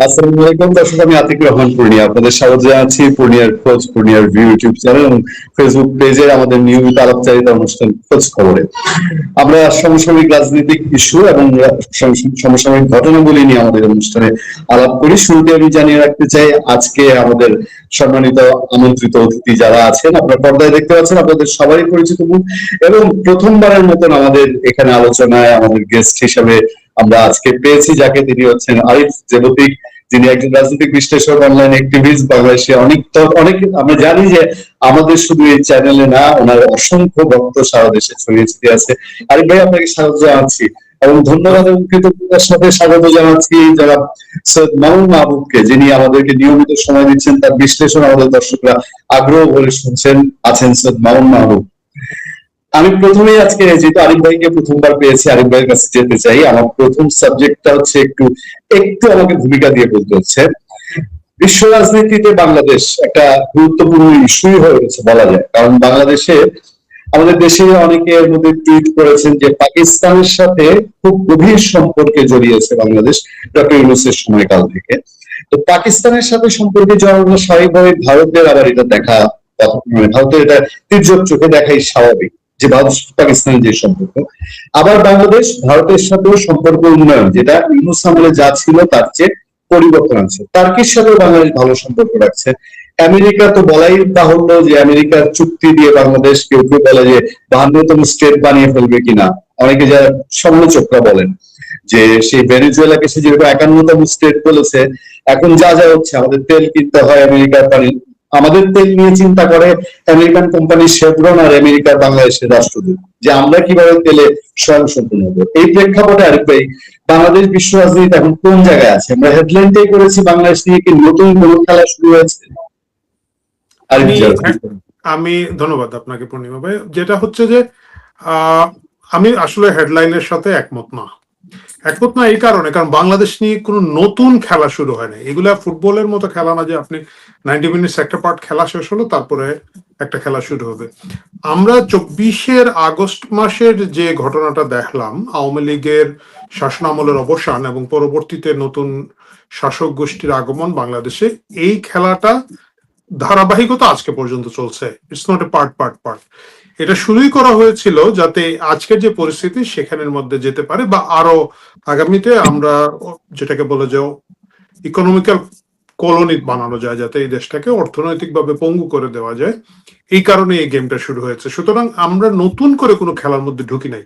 আসসালামু আলাইকুম দর্শক, আমি আতিক রহমান পূর্ণিয়া আপনাদের স্বাগত জানাচ্ছি পূর্ণিয়ার খোঁজ, পূর্ণিয়ার ভিউ ইউটিউব চ্যানেল এবং ফেসবুক পেজে আমাদের নিয়মিত আলাপচারিতা অনুষ্ঠান খোঁজ খবরে। আমরা সমসাময়িক রাজনৈতিক ইস্যু এবং সমসাময়িক ঘটনাগুলি নিয়ে আমাদের অনুষ্ঠানে আলাপ করি। শুরুতে আমি জানিয়ে রাখতে চাই, আজকে আমাদের সম্মানিত আমন্ত্রিত অতিথি যারা আছেন, আপনারা পর্দায় দেখতে পাচ্ছেন, আপনাদের সবারই পরিচিত মুখ এবং প্রথমবারের মতন আমাদের এখানে আলোচনায় আমাদের গেস্ট হিসেবে আমরা আজকে পেয়েছি যাকে, তিনি হচ্ছেন আরিফ জেবতিক, যিনি একজন রাজনৈতিক বিশ্লেষক, অনলাইন অ্যাক্টিভিস্ট, বাংলাদেশে অনেক আমরা জানি যে আমাদের শুধু এই চ্যানেলে না, ওনার অসংখ্য ভক্ত সারা দেশে ছড়িয়ে ছিটিয়ে আছে। আরিফ ভাই, আপনাকে স্বাগত জানাচ্ছি এবং ধন্যবাদ এবং কৃতজ্ঞতার সাথে স্বাগত জানাচ্ছি যারা সৈয়দ মামুন মাহবুবকে, যিনি আমাদেরকে নিয়মিত সময় দিচ্ছেন, তার বিশ্লেষণ আমাদের দর্শকরা আগ্রহ ভরে শুনছেন। আছেন সৈয়দ মামুন মাহবুব। আমি প্রথমেই আজকে যেহেতু আরিফ ভাইকে প্রথমবার পেয়েছি, আরিফ ভাইয়ের কাছে যেতে চাই। আমার প্রথম সাবজেক্টটা হচ্ছে একটু আমাকে ভূমিকা দিয়ে বলতে হচ্ছে। বিশ্ব রাজনীতিতে বাংলাদেশ একটা গুরুত্বপূর্ণ ইস্যুই হয়ে উঠেছে বলা যায়, কারণ বাংলাদেশে আমাদের দেশে অনেকে এর মধ্যে টুইট করেছেন যে পাকিস্তানের সাথে খুব গভীর সম্পর্কে জড়িয়েছে বাংলাদেশ ডক্টর ইউনূসের সময়কাল থেকে। তো পাকিস্তানের সাথে সম্পর্কে জড়ানো স্বাভাবিকভাবে ভারতের আবার এটা দেখা, ভারতের এটা তির্যক চোখে দেখাই স্বাভাবিক যে ভারত পাকিস্তানের যে সম্পর্ক। আবার বাংলাদেশ ভারতের সাথেও সম্পর্ক উন্নয়ন, যেটা ইউনূস আমলে যা ছিল তার চেয়ে পরিবর্তন আছে। টার্কির সাথেও বাংলাদেশ ভালো সম্পর্ক রাখছে। আমেরিকা তো বলাই বাহুল্য যে আমেরিকার চুক্তি দিয়ে বাংলাদেশ, কেউ কেউ বলে যে 52তম স্টেট বানিয়ে ফেলবে কিনা, অনেকে যারা সমালোচকরা বলেন যে সেই ভেনেজুয়েলাকে সে যেরকম 51তম স্টেট বলেছে, এখন যা যা হচ্ছে আমাদের তেল কিনতে হয় আমেরিকার পানি, আমাদের তেল নিয়ে চিন্তা করে আমেরিকান কোম্পানি শেভরন আর আমেরিকার বাংলাদেশের রাষ্ট্রদূত, যে আমরা কিভাবে তেলে স্বয়ংসম্পূর্ণ হবো। এই প্রেক্ষাপটে আরিফ ভাই, বাংলাদেশ বিশ্ব রাজনীতি এখন কোন জায়গায় আছে? আমরা হেডলাইনটাই করেছি বাংলাদেশ নিয়ে কি নতুন কোন খেলা শুরু হয়েছে? আমি ধন্যবাদ আপনাকে পূর্ণিমা ভাই। যেটা হচ্ছে যে আমি আসলে হেডলাইনের সাথে একমত না এই কারণে, কারণ বাংলাদেশ নিয়ে কোনো নতুন খেলা শুরু হয় না। এগুলা ফুটবলের মতো খেলা না যে আপনি 90 মিনিটস একটা পার্ট খেলা শেষ হলো তারপরে একটা খেলা শুরু হবে। আমরা 24 আগস্ট মাসের যে ঘটনাটা দেখলাম, আওয়ামী লীগের শাসনামলের অবসান এবং পরবর্তীতে নতুন শাসক গোষ্ঠীর আগমন বাংলাদেশে, এই খেলাটা ধারাবাহিকতা আজকে পর্যন্ত চলছে। It's not a part. এটা শুরুই করা হয়েছিল যাতে আজকের যে পরিস্থিতি সেখানের মধ্যে যেতে পারে, বা আরো আগামীতে আমরা যেটাকে বলে যে ইকোনমিক্যাল কলোনি বানানো যায়, যাতে এই দেশটাকে অর্থনৈতিকভাবে পঙ্গু করে দেওয়া যায়। এই কারণে এই গেমটা শুরু হয়েছে। সুতরাং আমরা নতুন করে কোনো খেলার মধ্যে ঢুকি নাই।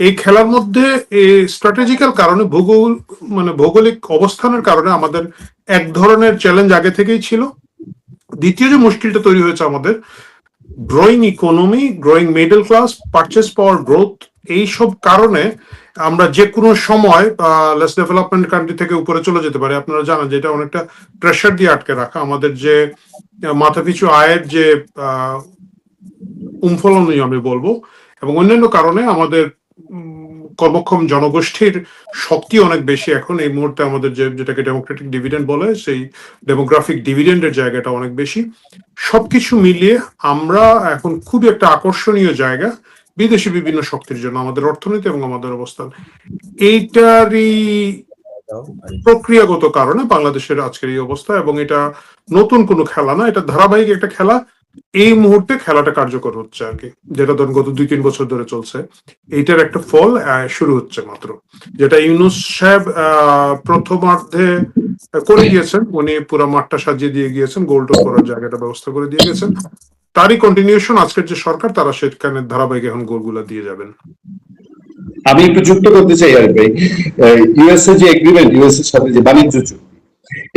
এই খেলার মধ্যে এই স্ট্র্যাটেজিক্যাল কারণে, ভৌগোলিক অবস্থানের কারণে আমাদের এক ধরনের চ্যালেঞ্জ আগে থেকেই ছিল। দ্বিতীয় যে মুশকিলটা তৈরি হয়েছে আমাদের, growing economy, growing middle class, purchase পাওয়ার গ্রোথ, এইসব কারণে আমরা যে কোনো সময় লেস ডেভেলপমেন্ট কান্ট্রি থেকে উপরে চলে যেতে পারি। আপনারা জানেন যে এটা অনেকটা প্রেশার দিয়ে আটকে রাখা। আমাদের যে মাথাপিছু আয়ের যে উম্ফলনীয় আমি বলবো, এবং অন্যান্য কারণে আমাদের কর্মক্ষম জনগোষ্ঠীর শক্তি অনেক বেশি এখন এই মুহূর্তে। আমাদের যেটাকে ডেমোক্রেটিক ডিভিডেন্ড বলে, সেই ডেমোগ্রাফিক ডিভিডেন্ডের জায়গাটা অনেক বেশি। সবকিছু মিলিয়ে আমরা এখন খুবই একটা আকর্ষণীয় জায়গা বিদেশি বিভিন্ন শক্তির জন্য, আমাদের অর্থনীতি এবং আমাদের অবস্থান। এইটারই প্রক্রিয়াগত কারণে বাংলাদেশের আজকের এই অবস্থা, এবং এটা নতুন কোনো খেলা না, এটা ধারাবাহিক একটা খেলা। এই মুহূর্তে খেলাটা কার্যকর হচ্ছে আর কি, যেটা ধরুন গত 2-3 বছর ধরে চলছে। এইটার একটা ফল শুরু হচ্ছে মাত্র, যেটা ইউনূস সাহেব প্রথমার্ধে করে দিয়েছেন। উনি পুরো মাঠটা সাজিয়ে দিয়ে গিয়েছেন, গোল টোল করার জায়গাটা ব্যবস্থা করে দিয়ে গেছেন। তারই কন্টিনিউশন আজকের যে সরকার, তারা সেখানে ধারাবাহিক এখন গোলগুলা দিয়ে যাবেন। আমি একটু যুক্ত করতে চাই আরিফ ভাই, ইউএসএ যে এগ্রিমেন্ট, ইউএসএর সাথে যে বাণিজ্য চুক্তি,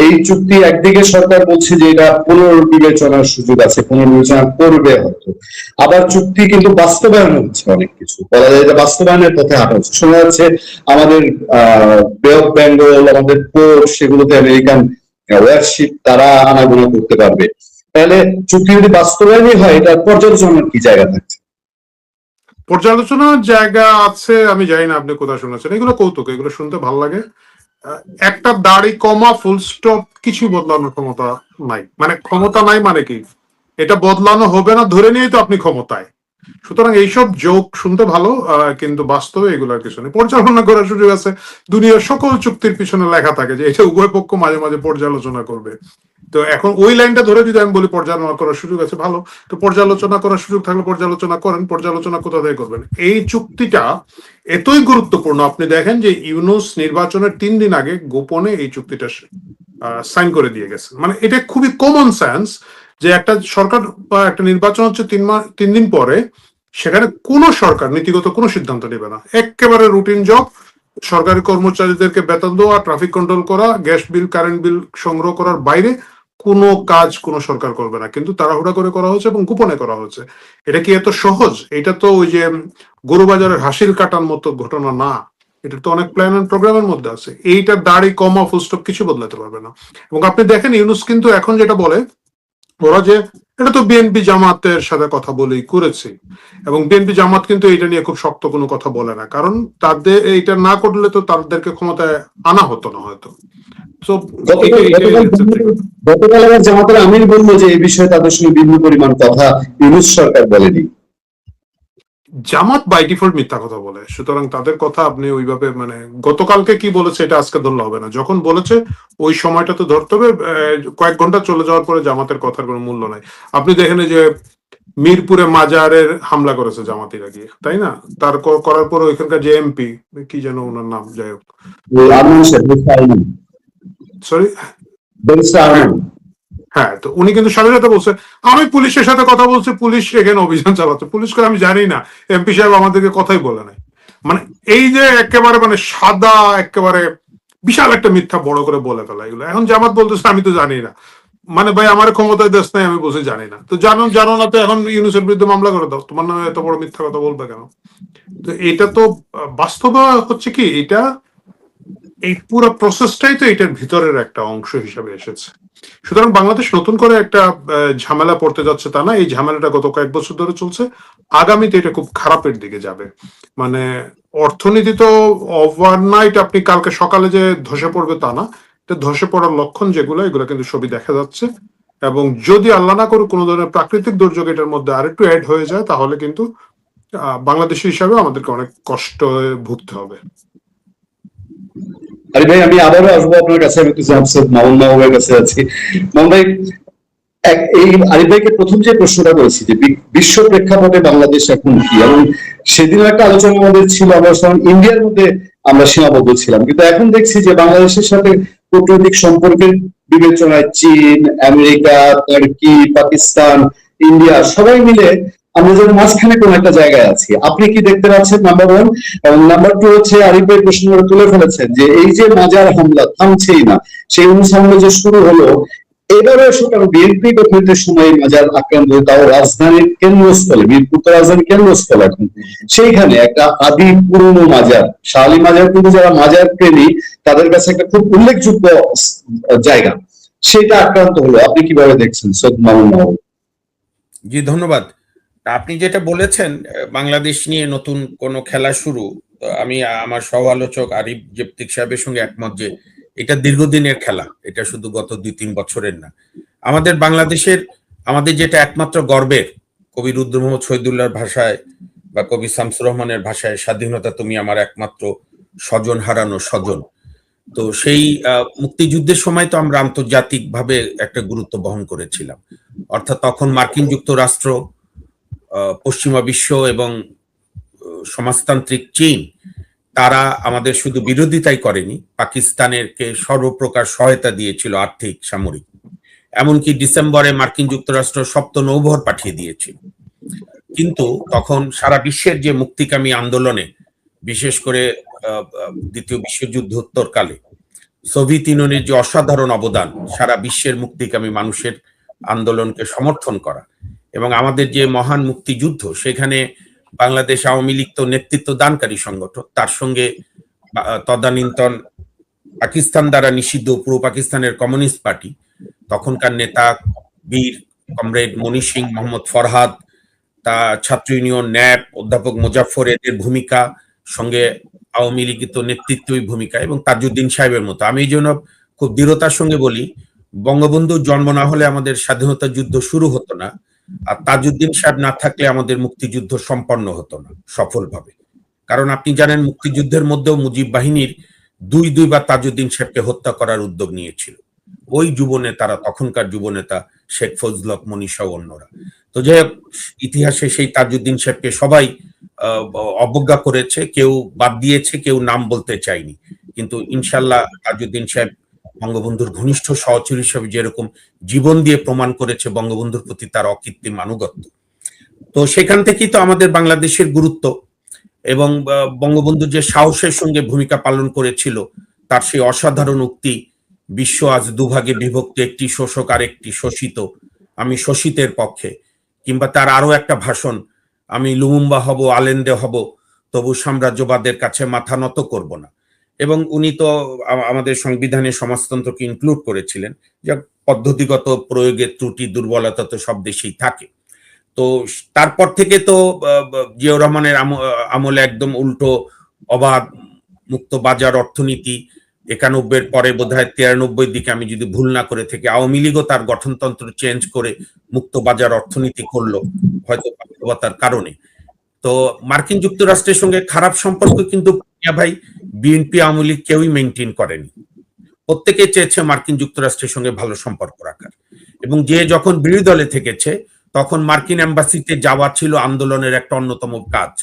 এই চুক্তি একদিকে সরকার বলছে যে এটা পুনর্বিবেচনার সুযোগ আছে, পুনর্বিবেচনা করবে হয়তো, আবার চুক্তি কিন্তু বাস্তবায়ন হচ্ছে, অনেক কিছু বলা যায় যে বাস্তবায়নের পথে হাঁটা হচ্ছে। শোনা যাচ্ছে আমাদের বে অফ বেঙ্গল, আমাদের পোর্ট, সেগুলোতে আমেরিকান ওয়ারশিপ তারা আনাগোনা করতে পারবে। তাহলে চুক্তি যদি বাস্তবায়নই হয়, এটার পর্যালোচনার কি জায়গা থাকছে? পর্যালোচনার জায়গা আছে, আমি জানি না আপনি কোথায় শুনেছেন। এগুলো কৌতুক, এগুলো শুনতে ভালো লাগে। একটা দাড়ি কমা, ফুল স্টপ, কিছু বদলানোর ক্ষমতা নাই। মানে ক্ষমতা নাই মানে কি, এটা বদলানো হবে না ধরে নিয়েই তো আপনি ক্ষমতায়। সুতরাং এইসব জোক শুনতে ভালো, কিন্তু বাস্তবে এগুলোর কিছু নেই। পর্যালোচনা করার সুযোগ আছে, দুনিয়ার সকল চুক্তির পিছনে লেখা থাকে যে এটা উভয় পক্ষ মাঝে মাঝে পর্যালোচনা করবে। তো এখন ওই লাইনটা ধরে যদি আমি বলি পর্যালোচনা করার সুযোগ আছে, ভালো, তো পর্যালোচনা করার সুযোগ থাকলে পর্যালোচনা করেন। পর্যালোচনা কোথা থেকে করবেন? এই চুক্তিটা এতই গুরুত্বপূর্ণ, আপনি দেখেন যে ইউনূস নির্বাচনের 3 দিন আগে গোপনে এই চুক্তিটা সাইন করে দিয়ে গেছে। মানে এটা খুবই কমন সেন্স যে একটা সরকার বা একটা নির্বাচন হচ্ছে 3 দিন পরে, সেখানে কোনো সরকার নীতিগত কোনো সিদ্ধান্ত নেবে না, একেবারে রুটিন জব, সরকারি কর্মচারীদেরকে বেতন দেওয়া, ট্রাফিক কন্ট্রোল করা, গ্যাস বিল কারেন্ট বিল সংগ্রহ করার বাইরে কোনো কাজ কোনো সরকার করবে না, কিন্তু তাড়াহুড়া করে করা হচ্ছে এবং গোপনে করা হচ্ছে। এটা কি এত সহজ? এটা তো ওই যে গরু বাজারের হাসিল কাটার মতো ঘটনা না, এটা তো অনেক প্ল্যান এন্ড প্রোগ্রামের মধ্যে আছে। এইটা দাড়ি কমা ফুলস্টপ কিছু বদলাতে পারবে না। এবং আপনি দেখেন ইউনূস কিন্তু এখন যেটা বলে, ওরা যে এটা তো বিএনপি জামাতের সাথে কথা বলেই করেছে, এবং বিএনপি জামাত কিন্তু এটা নিয়ে খুব শক্ত কোনো কথা বলে না, কারণ তাদের এটা না করলে তো তাদেরকে ক্ষমতায় আনা হতো না হয়তো। তো গতকাল আবার জামাতের আমির বললো যে এই বিষয়ে তাদের সঙ্গে বিভিন্ন পরিমাণ কথা ইউনূস সরকার বলেনি। জামাত বাই ডিফল্ট মিথ্যা কথা বলে, সুতরাং তাদের কথা আপনি ওইভাবে মানে গতকালকে কি বলেছে এটা আজকে ধরলে হবে না, যখন বলেছে ওই সময়টা তো ধরতে হবে। কয়েক ঘন্টা চলে যাওয়ার পরে জামাতের কথার কোনো মূল্য নাই। আপনি দেখেন যে মিরপুরে মাজারের হামলা করেছে জামাতিরা গিয়ে, তাই না? তার করার পর ওইখানকার যে এমপি, কি যেন ওনার নাম, যাই হোক, সরি, হ্যাঁ, তো উনি কিন্তু সাথে সাথে বলছে আমি পুলিশের সাথে কথা বলছি, পুলিশ এখানে অভিযান চালাচ্ছে। পুলিশ করে আমি জানি না, এমপি সাহেব আমাদেরকে কথাই বলে নাই। মানে এই যে একেবারে মানে সাদা একেবারে বিশাল একটা মিথ্যা বড় করে বলে ফেলা এগুলো। এখন জামাত বলতেছে আমি তো জানি না, মানে ভাই আমার ক্ষমতায় দেশ নাই, আমি বসে জানি না, তো জানো না তো এখন ইউনূসের বিরুদ্ধে মামলা করে দাও, তোমার নামে এত বড় মিথ্যা কথা বলবে কেন? তো এটা তো বাস্তব হচ্ছে কি, এটা এই পুরো প্রসেসটাই তো এটার ভিতরের একটা অংশ হিসাবে এসেছে। সুতরাং বাংলাদেশ নতুন করে একটা ঝামেলা পড়তে যাচ্ছে তা না, এই ঝামেলাটা গত কয়েক বছর ধরে চলছে, আগামীতে এটা খুব খারাপের দিকে যাবে। মানে অর্থনীতি তো ওভারনাইট আপনি কালকে সকালে যে ধসে পড়বে তা না, এটা ধসে পড়ার লক্ষণ যেগুলো, এগুলো কিন্তু সবই দেখা যাচ্ছে। এবং যদি আল্লাহ না করে কোনো ধরনের প্রাকৃতিক দুর্যোগ এটার মধ্যে আরেকটু অ্যাড হয়ে যায়, তাহলে কিন্তু বাংলাদেশি হিসাবে আমাদেরকে অনেক কষ্ট ভুগতে হবে। আরে ভাই, আমি আবারও আসবো আপনার কাছে, আমি একটু মামুন মাহবুবের কাছে আছি। মামুন ভাই, এই আরিফ ভাইকে প্রথম যে প্রশ্নটা করেছি যে বিশ্ব প্রেক্ষাপটে বাংলাদেশ এখন কি, এবং সেদিনও একটা আলোচনা আমাদের ছিল, আমরা ইন্ডিয়ার মধ্যে আমরা সীমাবদ্ধ ছিলাম, কিন্তু এখন দেখছি যে বাংলাদেশের সাথে কূটনৈতিক সম্পর্কের বিবেচনায় চীন, আমেরিকা, তুর্কি, পাকিস্তান, ইন্ডিয়া সবাই মিলে আমরা যেন মাঝখানে কোন একটা জায়গায় আছি। আপনি কি দেখতে পাচ্ছেন, নাম্বার ওয়ান? এবং নাম্বার টু হচ্ছে, আরিফ ভাই প্রশ্ন তুলে ফেলেছেন যে এই যে মাজার হামলা থামছেই না, সেই অনুসন্ধান যে শুরু হলো, এবারে সরকার বিএনপি গঠনের সময় মাজার আক্রান্ত, তাও রাজধানীর কেন্দ্রস্থলে, মিরপুর তো রাজধানীর কেন্দ্রস্থল, এখন সেইখানে একটা আদি পুরনো মাজার, শাহ আলী মাজার, কিন্তু যারা মাজার প্রেমী তাদের কাছে একটা খুব উল্লেখযোগ্য জায়গা, সেটা আক্রান্ত হলো। আপনি কিভাবে দেখছেন সৈয়দ মামুন মাহবুব? জি, ধন্যবাদ। আপনি যেটা বলেছেন বাংলাদেশ নিয়ে নতুন কোন খেলা শুরু, আমি আমার সহ আলোচক আরিফ জেপ্তিক সাহেবের সঙ্গে একমত যে এটা দীর্ঘদিনের খেলা, এটা শুধু গত 2-3 বছরের না। আমাদের বাংলাদেশের, আমাদের যেটা একমাত্র গর্বের, কবি রুদ্র মোহাম্মদ শহীদুল্লাহর ভাষায় বা কবি শামসুর রহমানের ভাষায়, স্বাধীনতা তুমি আমার একমাত্র স্বজন হারানো স্বজন। তো সেই মুক্তিযুদ্ধের সময় তো আমরা আন্তর্জাতিকভাবে একটা গুরুত্ব বহন করেছিলাম, অর্থাৎ তখন মার্কিন যুক্তরাষ্ট্র, পশ্চিমা বিশ্ব এবং সমাজতান্ত্রিক চীন, তারা আমাদের শুধু বিরোধিতাই করেনি, পাকিস্তানেরকে সর্বপ্রকার সহায়তা দিয়েছিল, আর্থিক, সামরিক। এমনকি ডিসেম্বরে মার্কিন যুক্তরাষ্ট্র 7ম নৌবহর পাঠিয়ে দিয়েছিল। কিন্তু তখন সারা বিশ্বের যে মুক্তিকামী আন্দোলনে, বিশেষ করে দ্বিতীয় বিশ্বযুদ্ধোত্তরকালে সোভিয়েত ইউনিয়নের যে অসাধারণ অবদান, সারা বিশ্বের মুক্তিকামী মানুষের আন্দোলনকে সমর্থন করা, এবং আমাদের যে মহান মুক্তিযুদ্ধ, সেখানে বাংলাদেশ আওয়ামী লীগ তো নেতৃত্ব দানকারী সংগঠন, তার সঙ্গে তদানীন্তন পাকিস্তান দ্বারা নিষিদ্ধ পূর্ব পাকিস্তানের কমিউনিস্ট পার্টি, তখনকার নেতা বীর কমরেড মনি সিং, মোহাম্মদ ফরহাদ, তা ছাত্র ইউনিয়ন, ন্যাপ, অধ্যাপক মুজাফফর, এদের ভূমিকা, সঙ্গে আওয়ামী লীগ তো নেতৃত্বই ভূমিকা, এবং তাজউদ্দিন সাহেবের মতো। আমি এই জন্য খুব দৃঢ়তার সঙ্গে বলি, বঙ্গবন্ধুর জন্ম না হলে আমাদের স্বাধীনতা যুদ্ধ শুরু হতো না, আর তাজউদ্দিন সাহেব না থাকলে আমাদের মুক্তিযুদ্ধ সম্পন্ন হতো না সফলভাবে। কারণ আপনি জানেন মুক্তিযুদ্ধের মধ্যেও মুজিব বাহিনীর দুইবার তাজউদ্দিন সাহেবকে হত্যা করার উদ্যোগ নিয়েছিল ওই যুবনেতারা, তখনকার যুবনেতা শেখ ফজল হক মনি সহ অন্যরা। তো যে ইতিহাসে সেই তাজউদ্দিন সাহেবকে সবাই অবজ্ঞা করেছে, কেউ বাদ দিয়েছে, কেউ নাম বলতে চায়নি। কিন্তু ইনশাল্লাহ তাজউদ্দিন সাহেব বঙ্গবন্ধুর ঘনিষ্ঠ সহচরী হিসেবে যেরকম জীবন দিয়ে প্রমাণ করেছে বঙ্গবন্ধুর প্রতি তার অকৃত্রিম আনুগত্য, তো সেখান থেকেই তো আমাদের বাংলাদেশের গুরুত্ব এবং বঙ্গবন্ধু যে সাহসের সঙ্গে ভূমিকা পালন করেছিল, তার সেই অসাধারণ উক্তি, বিশ্ব আজ দুভাগে বিভক্ত, একটি শোষক আর একটি শোষিত, আমি শোষিতের পক্ষে, কিংবা তার আরো একটা ভাষণ, আমি লুমুম্বা হব, আলেন্দে হব, তবু সাম্রাজ্যবাদের কাছে মাথা নত করব না। এবং উনি তো আমাদের সংবিধানে সমাজতন্ত্রকে ইনক্লুড করেছিলেন, যা পদ্ধতিগত প্রয়োগের ত্রুটি দুর্বলতা তো সব দেশেই থাকে। তো তারপর থেকে তো জিয়াউর রহমানের আমলে একদম উল্টো, অবাধ মুক্ত বাজার অর্থনীতি, 91-এর পরে বোধহয় 93-এর দিকে আমি যদি ভুল না করে থাকি, আওয়ামী লীগও তার গঠনতন্ত্র চেঞ্জ করে মুক্ত বাজার অর্থনীতি করলো, হয়তো বাস্তবতার কারণে। তো মার্কিন যুক্তরাষ্ট্রের সঙ্গে খারাপ সম্পর্ক কিন্তু ভাই বিএনপি আওয়ামী লীগ কেউই মেনটেন করেনি। প্রত্যেকে চেয়েছে মার্কিন যুক্তরাষ্ট্রের সঙ্গে ভালো সম্পর্ক রাখার, এবং যে যখন বিরোধী দলে থেকেছে তখন মার্কিন এম্বাসিতে যাওয়া ছিল আন্দোলনের একটা অন্যতম কাজ।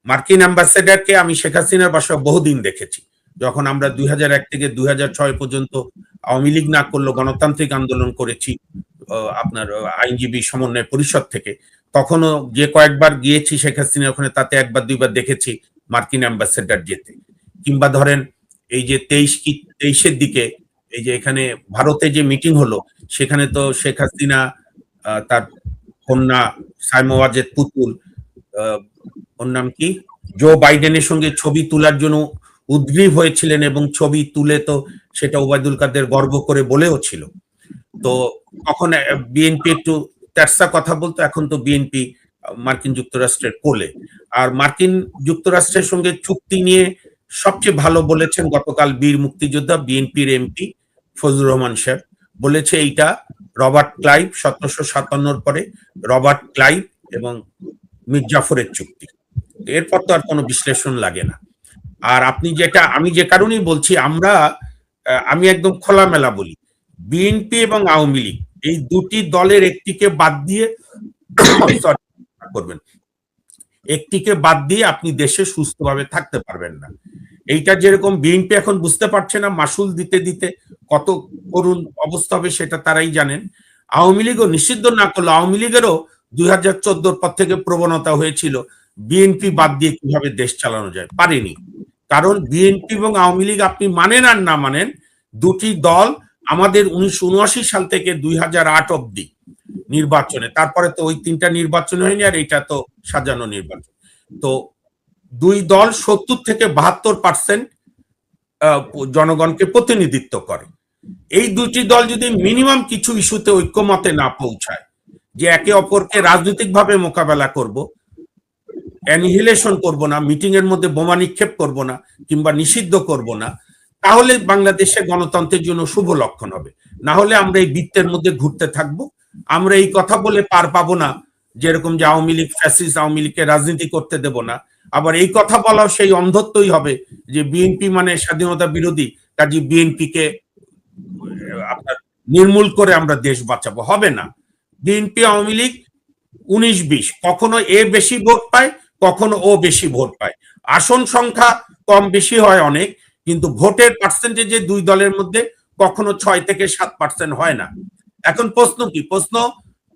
মার্কিন অ্যাম্বাসেডারকে আমি শেখ হাসিনার বাসায় বহুদিন দেখেছি, যখন আমরা 2001 থেকে 2006 পর্যন্ত আওয়ামী লীগ না করলেও গণতান্ত্রিক আন্দোলন করেছি আপনার আইনজীবী সমন্বয় পরিষদ থেকে, তখনও যে কয়েকবার গিয়েছি শেখ হাসিনা ওখানে, তাতে একবার দুইবার দেখেছি মার্কিন অ্যাম্বাসেডার যেতে। কিংবা ধরেন এই যে 23-এর দিকে এই যে এখানে ভারতে যে মিটিং হলো, সেখানে তো শেখ হাসিনা তার কন্যা সাইমা ওয়াজেদ পুতুল, ওর নাম কি, জো বাইডেনের সঙ্গে ছবি তোলার জন্য উদ্গ্রীব হয়েছিলেন, এবং ছবি তুলে তো সেটা ওবায়দুল কাদের গর্ব করে বলেও ছিল। তো তখন বিএনপি একটু তেরসা কথা বলতো, এখন তো বিএনপি মার্কিন যুক্তরাষ্ট্রের কোলে। আর মার্কিন যুক্তরাষ্ট্রের সঙ্গে চুক্তি নিয়ে সবচেয়ে ভালো বলেছেন গতকাল বীর মুক্তিযোদ্ধা বিএনপির এমপি ফজলুর রহমান সাহেব, বলেছে এইটা রবার্ট ক্লাইভ 1757-র পরে রবার্ট ক্লাইভ এবং মীর জাফরের চুক্তি, এরপর তো আর কোনো বিশ্লেষণ লাগে না। আর আপনি যেটা, আমি যে কারণেই বলছি, আমি একদম খোলামেলা বলি, বিএনপি এবং আওয়ামী লীগ এই দুটি দলের একটিকে বাদ দিয়ে করবেন, একটিকে বাদ দিয়ে আপনি দেশে সুস্থভাবে থাকতে পারবেন না। এইটা যেরকম বিএনপি এখন বুঝতে পারছে না, মাসুল দিতে দিতে কত করুণ অবস্থা হবে সেটা তারাই জানেন। আওয়ামী লীগও নিষিদ্ধ না করলো, আওয়ামী লীগেরও 2014 পর থেকে প্রবণতা হয়েছিল বিএনপি বাদ দিয়ে কিভাবে দেশ চালানো যায়, পারেনি। কারণ বিএনপি এবং আওয়ামী লীগ আপনি মানেন আর না মানেন, দুটি দল আমাদের 1979 সাল থেকে 2008 অব্দি নির্বাচনে, তারপরে তো ওই 3টা নির্বাচন হয়নি, আর এটা তো সাজানো নির্বাচন, তো দুই দল 70 থেকে 72% জনগণকে প্রতিনিধিত্ব করে। এই দুটি দল যদি মিনিমাম কিছু ইস্যুতে ঐক্যমতে না পৌঁছায়, যে একে অপরকে রাজনৈতিকভাবে মোকাবেলা করব, অ্যানিহিলেশন করব না, মিটিং এর মধ্যে বোমা নিক্ষেপ করব না, কিংবা নিষিদ্ধ করব না, তাহলে বাংলাদেশে গণতন্ত্রের জন্য শুভ লক্ষণ হবে। না হলে আমরা এই বৃত্তের মধ্যে ঘুরতে থাকব। আমরা এই কথা বলে পার পাবো না যেরকম যে আওয়ামী লীগ ফ্যাসিস্ট, আওয়ামী লীগকে রাজনীতি করতে দেব না, আবার এই কথা বলাও সেই অন্ধত্বই হবে যে বিএনপি মানে স্বাধীনতা বিরোধী, কাজে বিএনপি কে আপনার নির্মূল করে আমরা দেশ বাঁচাবো, হবে না। বিএনপি আওয়ামী লীগ 19-20, কখনো এ বেশি ভোট পায়, কখনো ও বেশি ভোট পায়, আসন সংখ্যা কম বেশি হয় অনেক, কিন্তু ভোটের পার্সেন্টেজে দুই দলের মধ্যে কখনো 6 থেকে 7% হয় না। এখন প্রশ্ন কি, প্রশ্ন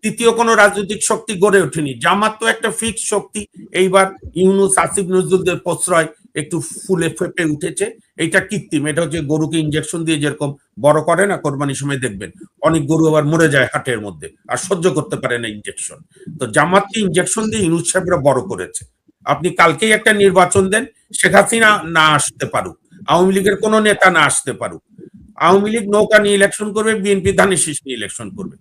তৃতীয় কোন রাজনৈতিক শক্তি গড়ে ওঠেনি, জামাত তো একটা ফিক্স শক্তি, এইবার ইউনূস আসিফ নজরুলদের প্রশ্রয় একটু ফুলে ফেপে উঠেছে, এটা কৃত্রিম, এটা হচ্ছে গরুকে ইনজেকশন দিয়ে যেরকম বড় করে না কোরবানির সময়, দেখবেন অনেক গরু আবার মরে যায় হাটের মধ্যে, আর সহ্য করতে পারে না ইনজেকশন। তো জামাতকে ইনজেকশন দিয়ে ইউনূস সাহেবরা বড় করেছে। আপনি কালকেই একটা নির্বাচন দেন, শেখ হাসিনা না আসতে পারুক, আওয়ামী লীগের কোন নেতা না আসতে পারুক, আওয়ামী লীগ নৌকা নিয়ে ইলেকশন করবে, বিএনপি ধানের শীষ নিয়ে ইলেকশন করবে,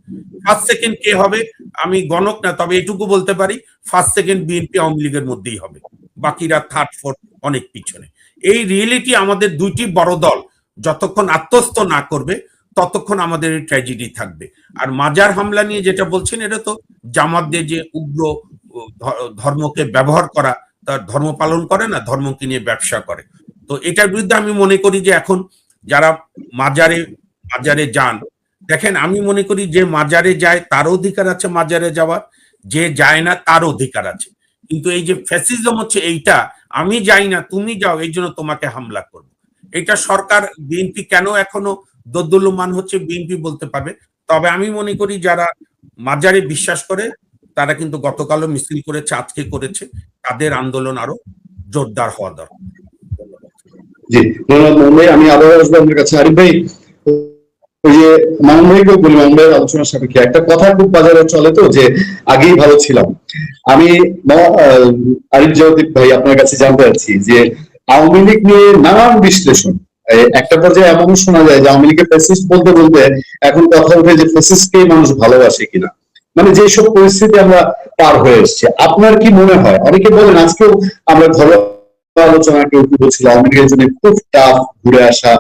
ফার্স্ট সেকেন্ড কে হবে আমি গণক না, তবে এটুকু বলতে পারি ফার্স্ট সেকেন্ড বিএনপি আওয়ামী লীগের মধ্যেই হবে, বাকিরা থার্ড ফোর্থ অনেক পিছনে। এই রিয়েলিটি আমাদের দুইটি বড় দল যতক্ষণ আত্মস্থ না করবে, ততক্ষণ আমাদের এই ট্র্যাজেডি থাকবে। আর মাজার হামলা নিয়ে যেটা বলছেন, এটা তো জামাতদের যে উগ্র ধর্মকে ব্যবহার করা, তার ধর্ম পালন করে না, ধর্মকে নিয়ে ব্যবসা করে। তো এটার বিরুদ্ধে আমি মনে করি যে এখন যারা মাজারে মাজারে যান, দেখেন আমি মনে করি যে মাজারে যায় তার অধিকার আছে মাজারে যাওয়ার, যে যায় না তার অধিকার আছে। কিন্তু এই যে ফ্যাসিজম হচ্ছে এইটা, আমি যাই না তুমি যাও এই জন্য তোমাকে হামলা করবো, এটা সরকার বিএনপি কেন এখনো দোদুল্যমান হচ্ছে বিএনপি বলতে পারবে। তবে আমি মনে করি যারা মাজারে বিশ্বাস করে তারা কিন্তু গতকালও মিছিল করেছে, আজকে করেছে, তাদের আন্দোলন আরো জোরদার হওয়া দরকার। জি, ধন্যবাদ মামুন ভাই। আমি আবারও আসবো আপনার কাছে। আরিফ ভাই, ওই যে মামুন ভাইকেও বলি, মামুন ভাইয়ের আলোচনার সাপেক্ষে একটা কথা খুব বাজারে চলে তো, যে আগেই ভালো ছিলাম। আমি আরিফ জয়দীপ ভাই আপনার কাছে জানতে চাচ্ছি যে আওয়ামী লীগ নিয়ে নানান বিশ্লেষণ, একটা পর্যায়ে এমন শোনা যায় যে আওয়ামী লীগের ফ্যাসিস্ট বলতে বলতে এখন কথা ওঠে যে ফ্যাসিস্টকেই মানুষ ভালোবাসে কিনা। মানে যেসব পরিস্থিতি আমরা পার হয়ে এসেছি, আপনার কি মনে হয়? অনেকে বলেন, আজকেও আমরা ঘরোয়া আলোচনা কেউ কেউ বলছিল আওয়ামী লীগের জন্য খুব টাফ ঘুরে আসা।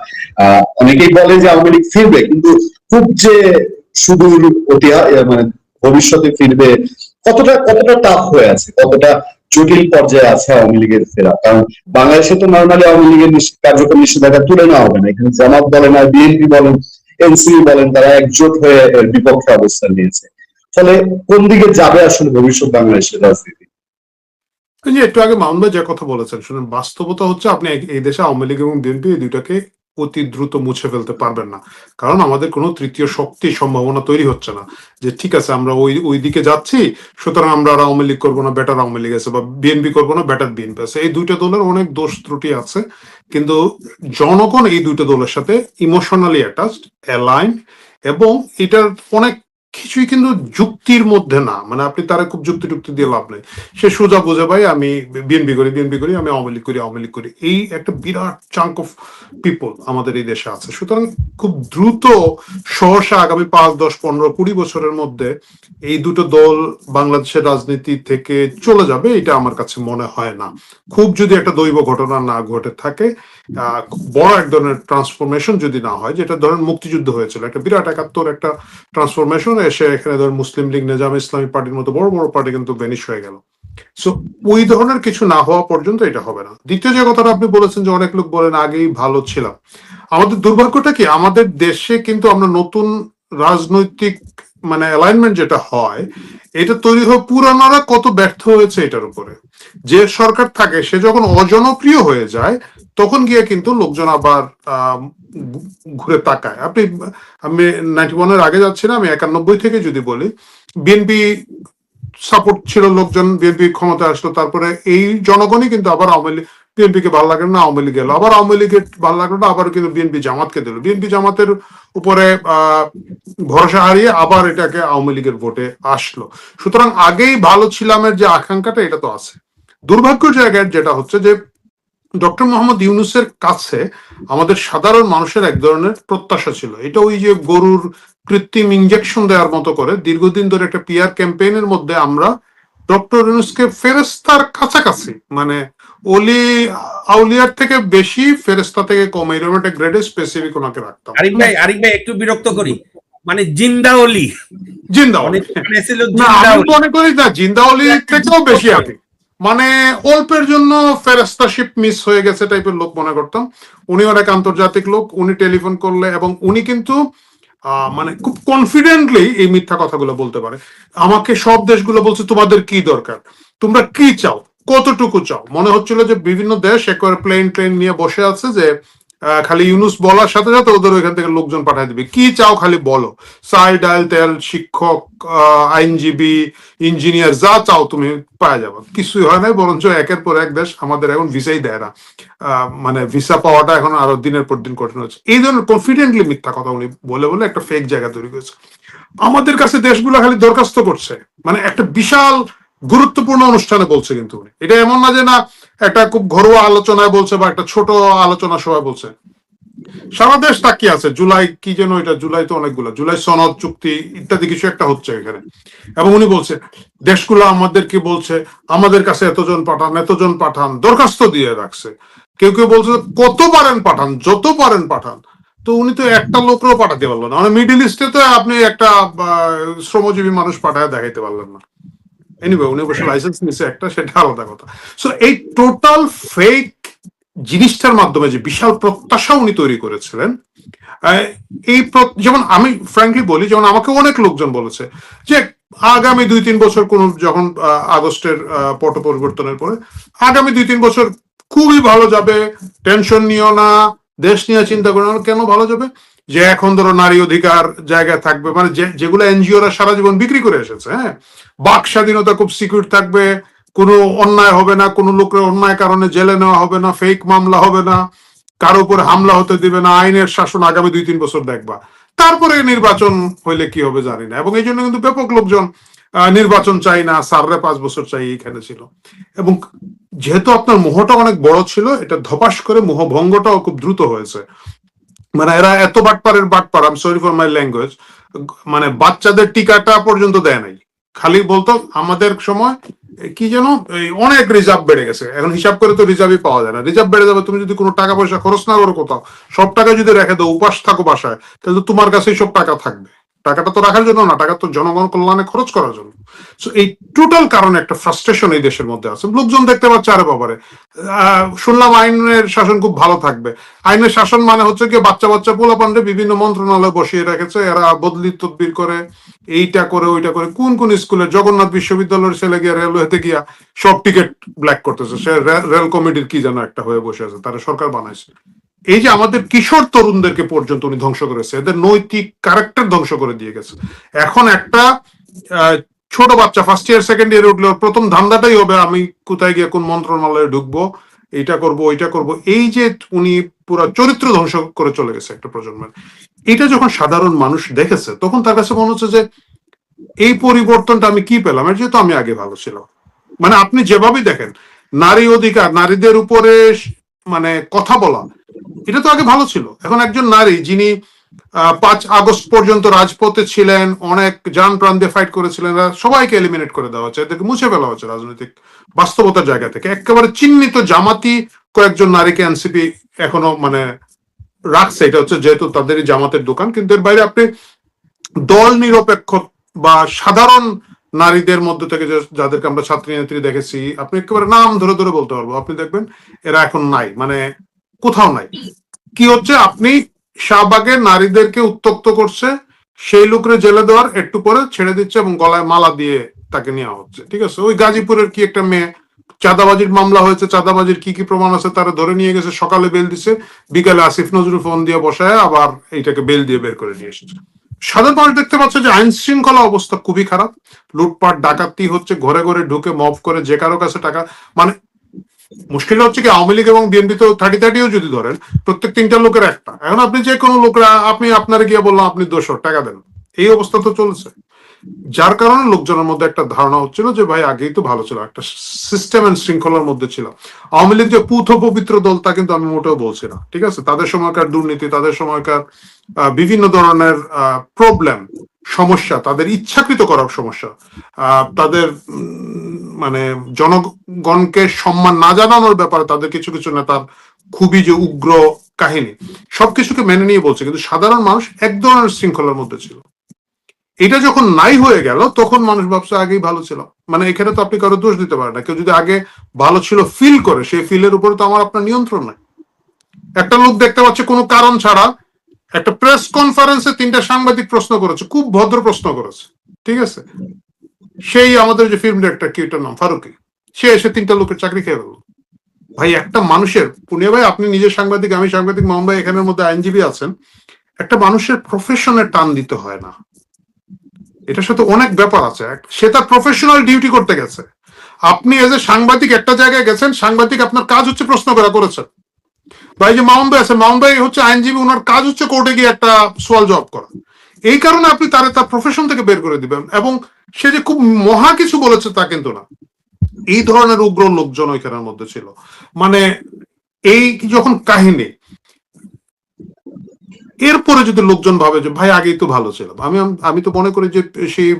অনেকেই বলে যে আওয়ামী লীগ ফিরবে, কিন্তু খুব যে সুদূর মানে ভবিষ্যতে ফিরবে, কতটা কতটা টাফ হয়ে আছে, কতটা জটিল পর্যায়ে আছে আওয়ামী লীগের ফেরা? কারণ বাংলাদেশে তো নর্মালি আওয়ামী লীগের কার্যক্রম নিষেধাজ্ঞা তুলে নেওয়া হবে না। এখানে জামাত বলেন আর বিএনপি বলেন, এনসিপি বলেন, তারা একজোট হয়ে এর বিপক্ষে অবস্থান নিয়েছে। ফলে কোন দিকে যাবে আসলে ভবিষ্যৎ বাংলাদেশের রাজনীতি? যে একটু আগে মামুন ভাই যে কথা বলেছেন, শুনুন, বাস্তবতা হচ্ছে আপনি এই দেশে আওয়ামী লীগ এবং বিএনপি এই দুইটাকে অতি দ্রুত মুছে ফেলতে পারবেন না। কারণ আমাদের কোনো তৃতীয় শক্তির সম্ভাবনা তৈরি হচ্ছে না যে ঠিক আছে আমরা ওই দিকে যাচ্ছি, সুতরাং আমরা আর আওয়ামী লীগ করবো না, বেটার আওয়ামী লীগ আছে, বা বিএনপি করবো না, বেটার বিএনপি আছে। এই দুইটা দলের অনেক দোষ ত্রুটি আছে, কিন্তু জনগণ এই দুইটা দলের সাথে ইমোশনালি অ্যাটাচড, অ্যালাইন, এবং এটার অনেক কিছুই কিন্তু যুক্তির মধ্যে না। মানে আপনি তারা খুব যুক্তি টুক্তি দিয়ে লাভ নেই, সে সোজা বোঝে ভাই আমি বিএনপি করি, আমি আওয়ামী লীগ করি। এই একটা বিরাট চাঙ্ক অফ পিপল আমাদের এই দেশে আছে। সুতরাং খুব দ্রুত সহসা আগামী 5, 10, 15, 20 বছরের মধ্যে এই দুটো দল বাংলাদেশের রাজনীতি থেকে চলে যাবে, এটা আমার কাছে মনে হয় না। খুব যদি একটা দৈব ঘটনা না ঘটে থাকে, বড় এক ধরনের ট্রান্সফরমেশন যদি না হয়, যেটা ধরেন মুক্তিযুদ্ধ হয়েছিল, একটা বিরাট 71 একটা ট্রান্সফরমেশন এসে এখানে ধরেন মুসলিম লীগ, নিজামে ইসলামী পার্টির মতো বড় বড় পার্টি কিন্তু ভ্যানিশ হয়ে গেল। সো ওই ধরনের কিছু না হওয়া পর্যন্ত এটা হবে না। দ্বিতীয় যে কথাটা আপনি বলেছেন যে অনেক লোক বলেন আগেই ভালো ছিলাম, আমাদের দুর্ভাগ্যটা কি, আমাদের দেশে কিন্তু আমরা নতুন রাজনৈতিক মানে অ্যালাইনমেন্ট যেটা হয়, এটা তৈরি হয়ে পুরানোরা কত ব্যর্থ হয়েছে এটার উপরে। যে সরকার থাকে সে যখন অজনপ্রিয় হয়ে যায়, তখন গিয়ে কিন্তু লোকজন আবার ঘুরে তাকায়। আমি 91-এর আগে যাচ্ছি না, আমি 91 থেকে যদি বলি, বিএনপি সাপোর্ট ছিল, লোকজন বিএনপি ক্ষমতা আসলো, তারপরে এই জনগণই কিন্তু আবার আওয়ামী লীগ, বিএনপি কে ভালো লাগলো না আওয়ামী লীগ গেল, আবার আওয়ামী লীগের ভালো লাগলো না, আবার কিন্তু বিএনপি জামাতকে দিল, বিএনপি জামাতের উপরে ভরসা হারিয়ে আবার এটাকে আওয়ামী লীগের ভোটে আসলো। সুতরাং আগেই ভালো ছিলামের যে আকাঙ্ক্ষাটা, এটা তো আছে। দুর্ভাগ্য জায়গায় যেটা হচ্ছে যে ডক্টর মোহাম্মদ ইউনূসের কাছে আমাদের সাধারণ মানুষের এক ধরনের প্রত্যাশা ছিল, এটা ওই যে গরুর কৃত্রিম ইনজেকশন দেওয়ার মতো করে দীর্ঘদিন ধরে একটা পিআর ক্যাম্পেইনের মধ্যে আমরা ডক্টর ইউনূসকে ফেরেস্তার কাছাকাছি, মানে অলি আউলিয়ার থেকে বেশি, ফেরেস্তা থেকে কম, এরকম একটা গ্রেডে স্পেসিফিক ওনাকে রাখতাম। আরিফ ভাই একটু বিরক্ত করি, মানে জিন্দা অলি, জিন্দা অলি না, আমি মনে করি না জিন্দা অলি থেকেও বেশি আগে, মানে অল্পের জন্য ফেরেস্তাশিপ মিস হয়ে গেছে টাইপের লোক মনে করতাম। উনি অনেক আন্তর্জাতিক লোক, উনি টেলিফোন করলে, এবং উনি কিন্তু মানে খুব কনফিডেন্টলি এই মিথ্যা কথাগুলো বলতে পারে। আমাকে সব দেশগুলো বলছে তোমাদের কি দরকার, তোমরা কি চাও, কতটুকু চাও। মনে হচ্ছিল যে বিভিন্ন দেশ একবারে প্লেন নিয়ে বসে আছে, যে খালি ইউনূস বলার সাথে সাথে ওদের ওইখান থেকে লোকজন পাঠাই দিবে, কি চাও খালি বলো, চাল ডাল তেল, শিক্ষক, আইনজীবী, ইঞ্জিনিয়ার, যা চাও তুমি পাওয়া যাবে। কিছুই হয় নাই, বরঞ্চ একের পর এক দেশ আমাদের এখন ভিসাই দেয় না, মানে ভিসা পাওয়াটা এখন আরো দিনের পর দিন কঠিন হচ্ছে। এই ধরনের কনফিডেন্টলি মিথ্যা কথা উনি বলে বলে একটা ফেক জায়গা তৈরি করেছে। আমাদের কাছে দেশগুলো খালি দরখাস্ত করছে, মানে একটা বিশাল গুরুত্বপূর্ণ অনুষ্ঠানে বলছে, কিন্তু উনি এটা এমন না যে না একটা খুব ঘরোয়া আলোচনায় বলছে বা একটা ছোট আলোচনা সভায় বলছে। সারা দেশ তাকিয়ে আছে, জুলাই কি যেন, এটা জুলাই তো অনেকগুলো, জুলাই সনদ চুক্তি ইত্যাদি কিছু একটা হচ্ছে এখানে, এবং উনি বলছে দেশগুলো আমাদেরকে বলছে আমাদের কাছে এতজন পাঠান, দরখাস্ত দিয়ে রাখছে। কেউ কেউ বলছে কত পারেন পাঠান, যত পারেন পাঠান। তো উনি তো একটা লোকও পাঠাতে পারলো না, মানে মিডিল ইস্টে তো আপনি একটা শ্রমজীবী মানুষ পাঠায় দেখাইতে পারলেন না। এনিওয়ে উনি অবশ্য লাইসেন্স নিছে একটা, সেটা আলাদা কথা। সো এই টোটাল ফেক জিনিসটার মাধ্যমে যে বিশাল প্রত্যাশা উনি তৈরি করেছিলেন, এই যেমন আমি ফ্র্যাঙ্কলি বলি, যেমন আমাকে অনেক লোকজন বলেছে যে আগামী 2-3 বছর কোন যখন আগস্টের পট পরিবর্তনের পরে আগামী 2-3 বছর খুবই ভালো যাবে, টেনশন নিও না, দেশ নিয়ে চিন্তা করো না। কেন ভালো যাবে? যে এখন ধরো নারী অধিকার জায়গায় থাকবে, মানে যেগুলো এনজিওরা সারা জীবন বিক্রি করে এসেছে, হ্যাঁ, বাক স্বাধীনতা খুব সিকিউর থাকবে, কোনো অন্যায় হবে না, কোনো লোকের অন্যায় কারণে জেলে নেওয়া হবে না, ফেক মামলা হবে না, কারো উপরে হামলা হতে দিবে না, আইনের শাসন আগামী 2-3 বছর দেখবা। তারপরে নির্বাচন হইলে কি হবে জানি না। এবং এই জন্য কিন্তু ব্যাপক লোকজন নির্বাচন চাই না, সাররে 5 বছর চাই এইখানে ছিল। এবং যেহেতু আপনার মোহটা অনেক বড় ছিল, এটা ধপাস করে মোহ ভঙ্গটাও খুব দ্রুত হয়েছে। মানে এরা এত বাটপারের বাটপার, I am sorry for my language, মানে বাচ্চাদের টিকাটা পর্যন্ত দেয় নাই, খালি বলতো আমাদের সময় কি যেন অনেক রিজার্ভ বেড়ে গেছে, এখন হিসাব করে তো রিজার্ভই পাওয়া যায় না। রিজার্ভ বেড়ে যাবে, তুমি যদি কোনো টাকা পয়সা খরচ না করো কোথাও, সব টাকা যদি রেখে দাও, উপাস থাকো বাসায়, তাহলে তোমার কাছেই সব টাকা থাকবে। টাকাটা তো রাখার জন্য না, টাকা তো জনগণ কল্যাণে খরচ করার জন্য। সো এই টোটাল কারণে একটা ফ্রাস্ট্রেশন এই দেশের মধ্যে আছে। লোকজন দেখতে পাচ্ছে আরে বাবারে, শুনলাম আইনের শাসন খুব ভালো থাকবে। আইনের শাসন মানে হচ্ছে কি, বাচ্চা বাচ্চা পোলাপান্ডে বিভিন্ন মন্ত্রণালয় বসিয়ে রেখেছে, এরা বদলি তদবির করে, এইটা করে ওইটা করে। কোন কোন স্কুলে, জগন্নাথ বিশ্ববিদ্যালয়ের ছেলে গিয়া রেলওয়েতে গিয়া সব টিকিট ব্ল্যাক করতেছে, সে রেল কমিটির কি যেন একটা হয়ে বসে আছে, তারা সরকার বানাইছে। এই যে আমাদের কিশোর তরুণদেরকে পর্যন্ত উনি ধ্বংস করেছে, এদের নৈতিক ক্যারেক্টার ধ্বংস করে দিয়ে গেছে। এখন একটা ছোট বাচ্চা ফার্স্ট ইয়ার সেকেন্ড ইয়ারে উঠলে প্রথম ধান্দাটাই হবে আমি কোথায় গিয়ে কোন মন্ত্রণালয়ে ঢুকবো, এইটা করব ওইটা করব। এই যে উনি পুরো চরিত্র ধ্বংস করে চলে গেছে একটা প্রজন্মের। এটা যখন সাধারণ মানুষ দেখেছে, তখন তার কাছে মনে হচ্ছে যে এই পরিবর্তনটা আমি কি পেলাম, এর যেহেতু আমি আগে ভালো ছিল। মানে আপনি যেভাবেই দেখেন, নারী অধিকার, নারীদের উপরে মানে কথা বলা, এটা তো আগে ভালো ছিল। এখন একজন নারী যিনি 5 আগস্ট পর্যন্ত রাজপথে ছিলেন, অনেক জান প্রাণ দিয়ে ফাইট করেছিলেন, সবাইকে এলিমিনেট করে দেওয়া হচ্ছে, এদেরকে মুছে ফেলা হচ্ছে রাজনৈতিক বাস্তবতার জায়গা থেকে। একেবারে চিহ্নিত জামাতি কয়েকজন নারীকে এনসিপি এখনো মানে রাখছে, এটা হচ্ছে যেহেতু তাদেরই জামাতের দোকান। কিন্তু এর বাইরে আপনি দল নিরপেক্ষ বা সাধারণ নারীদের মধ্যে থেকে যাদেরকে আমরা ছাত্রী নেত্রী দেখেছি, আপনি একেবারে নাম ধরে ধরে বলতে পারবো, আপনি দেখবেন এরা এখন নাই, মানে কোথাও নাই। কি হচ্ছে, আপনি শাহবাগের নারীদেরকে উত্তক্ত করছে, সেই লোকরে জেলে দেওয়ার একটু পরে ছেড়ে দিচ্ছে এবং গলায় মালা দিয়ে তাকে নেওয়া হচ্ছে, ঠিক আছে। ওই গাজীপুরের কি একটা মেয়ে, চাঁদাবাজির মামলা হয়েছে, চাঁদাবাজির কি কি প্রমাণ আছে তারা ধরে নিয়ে গেছে, সকালে বেল দিছে, বিকালে আসিফ নজরুল ফোন দিয়ে বসায় আবার এইটাকে বেল দিয়ে বের করে নিয়ে এসেছে। সাধারণ মানুষ দেখতে পাচ্ছে যে আইন শৃঙ্খলা অবস্থা খুবই খারাপ, লুটপাট ডাকাতি হচ্ছে, ঘরে ঘরে ঢুকে মব করে যে কারো কাছে টাকা। মানে মুশকিল হচ্ছে কি, আওয়ামী লীগ এবং বিএনপি তো 30-30ও যদি ধরেন, প্রত্যেক 3টা লোকের একটা। এখন আপনি যে কোনো লোকরা, আপনি আপনারা গিয়ে বললাম আপনি 200 টাকা দেন, এই অবস্থা তো চলছে। যার কারণে লোকজনের মধ্যে একটা ধারণা হচ্ছিল যে ভাই আগেই তো ভালো ছিল, একটা সিস্টেম এন্ড শৃঙ্খলার মধ্যে ছিল। আওয়ামী লীগ যে পুথ পবিত্র দল তা কিন্তু আমি মোটেও বলছি না, ঠিক আছে। তাদের সময়কার দুর্নীতি, তাদের সময়কার বিভিন্ন ধরনের প্রবলেম, সমস্যা, তাদের ইচ্ছাকৃত করার সমস্যা, তাদের মানে জনগণকে সম্মান না জানানোর ব্যাপারে তাদের কিছু কিছু নেতার খুবই যে উগ্র কাহিনী, সবকিছুকে মেনে নিয়ে বলছে। কিন্তু সাধারণ মানুষ এক ধরনের শৃঙ্খলার মধ্যে ছিল। এটা যখন নাই হয়ে গেল, তখন মানুষ ভাবছে আগেই ভালো ছিল। মানে এখানে তো আপনি কারো দোষ দিতে পারেন না। কেউ যদি আগে ভালো ছিল ফিল করে, সেই ফিলের উপরে তো আমার আপনার নিয়ন্ত্রণ নাই। একটা লোক দেখতে পাচ্ছে কোনো কারণ ছাড়া একটা প্রেস কনফারেন্সে 3টা সাংবাদিক প্রশ্ন করেছে, খুব ভদ্র প্রশ্ন করেছে, ঠিক আছে। সেই আমাদের যে ফিল্ম ডিরেক্টর, কি ওটার নাম, ফারুকি, সে এসে 3টা লোকের চাকরি খেয়ে গেল। ভাই একটা মানুষের, পুনিয়া ভাই আপনি নিজে সাংবাদিক, আমি সাংবাদিক, মোহাম্মদ ভাই এখানের মধ্যে আইনজীবী আছেন, একটা মানুষের প্রফেশনের টান দিতে হয় না। এটার সাথে অনেক ব্যাপার আছে। সে তার প্রফেশনাল ডিউটি করতে গেছে, আপনি এজ এ সাংবাদিক একটা জায়গায় গেছেন, সাংবাদিক আপনার কাজ হচ্ছে প্রশ্ন করা, করেছেন। ভাই যে মামুন ভাই আছে, মামুন ভাই হচ্ছে আইনজীবী, ওনার কাজ হচ্ছে কোর্টে গিয়ে একটা সোয়াল জবাব করা। এই কারণে আপনি তার প্রফেশন থেকে বের করে দিবেন। এবং সে যে খুব মহা কিছু বলেছে তা কিন্তু না। এই ধরনের উগ্র লোকজন ওইখানের মধ্যে ছিল। মানে এই যখন কাহিনী, এরপরে যদি লোকজন ভাবে যে ভাই আগেই তো ভালো ছিল, আমি তো মনে করি যে সেই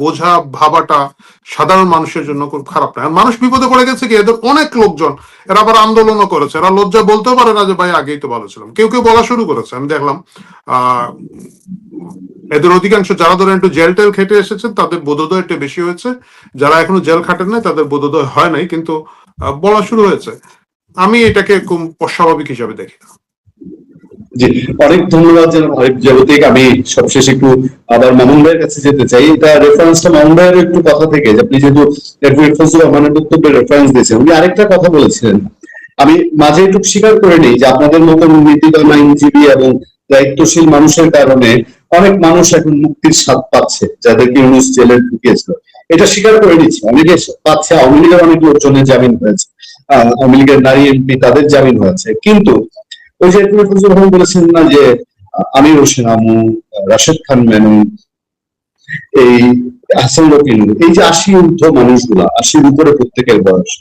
বোঝা ভাবাটা সাধারণ মানুষের জন্য খুব খারাপ না। মানুষ বিপদে পড়ে গেছে কি, এদের অনেক লোকজন এরা আবার আন্দোলনও করেছে, এরা লজ্জা বলতেও পারে না যে ভাই আগেই তো ভালো ছিলাম, কেউ কেউ বলা শুরু করেছে। আমি দেখলাম এদের অধিকাংশ যারা ধরেন একটু জেল টেল খেটে এসেছেন তাদের বোধোদয় একটু বেশি হয়েছে, যারা এখনো জেল খাটেন নাই তাদের বোধোদয় হয় নাই, কিন্তু বলা শুরু হয়েছে। আমি এটাকে খুব অস্বাভাবিক হিসাবে দেখি না। জি, অনেক ধন্যবাদ জনাব আরিফ জাগতিক। আমি সবশেষে একটু আবার মামুন ভাইয়ের কাছে যেতে চাই। এটা রেফারেন্সটা মামুন ভাইয়ের একটু কথা থেকে, যে আপনি যেহেতু অ্যাডভোকেট ফজলুর রহমানের বক্তব্যের রেফারেন্স দিয়েছেন, উনি আরেকটা কথা বলেছিলেন, আমি মাঝে একটু স্বীকার করে নিই যে আপনাদের মতো নীতিবান আইনজীবী এবং দায়িত্বশীল মানুষের কারণে অনেক মানুষ এখন মুক্তির স্বাদ পাচ্ছে, যাদেরকে ইউনূস জেলে ঢুকিয়েছিল। এটা স্বীকার করে নিচ্ছি, অনেকে পাচ্ছে। আওয়ামী লীগের অনেক লোকজনের জামিন হয়েছে, আওয়ামী লীগের নারী এমপি তাদের জামিন হয়েছে। কিন্তু ওই যে তুমি ফজলুর রহমান বলেছেন না যে আমির হোসেন আমু, রাশেদ খান মেনন, এই হাসান রকিন, এই যে 80 ঊর্ধ্ব মানুষগুলা, 80-র উপরে প্রত্যেকের বয়স।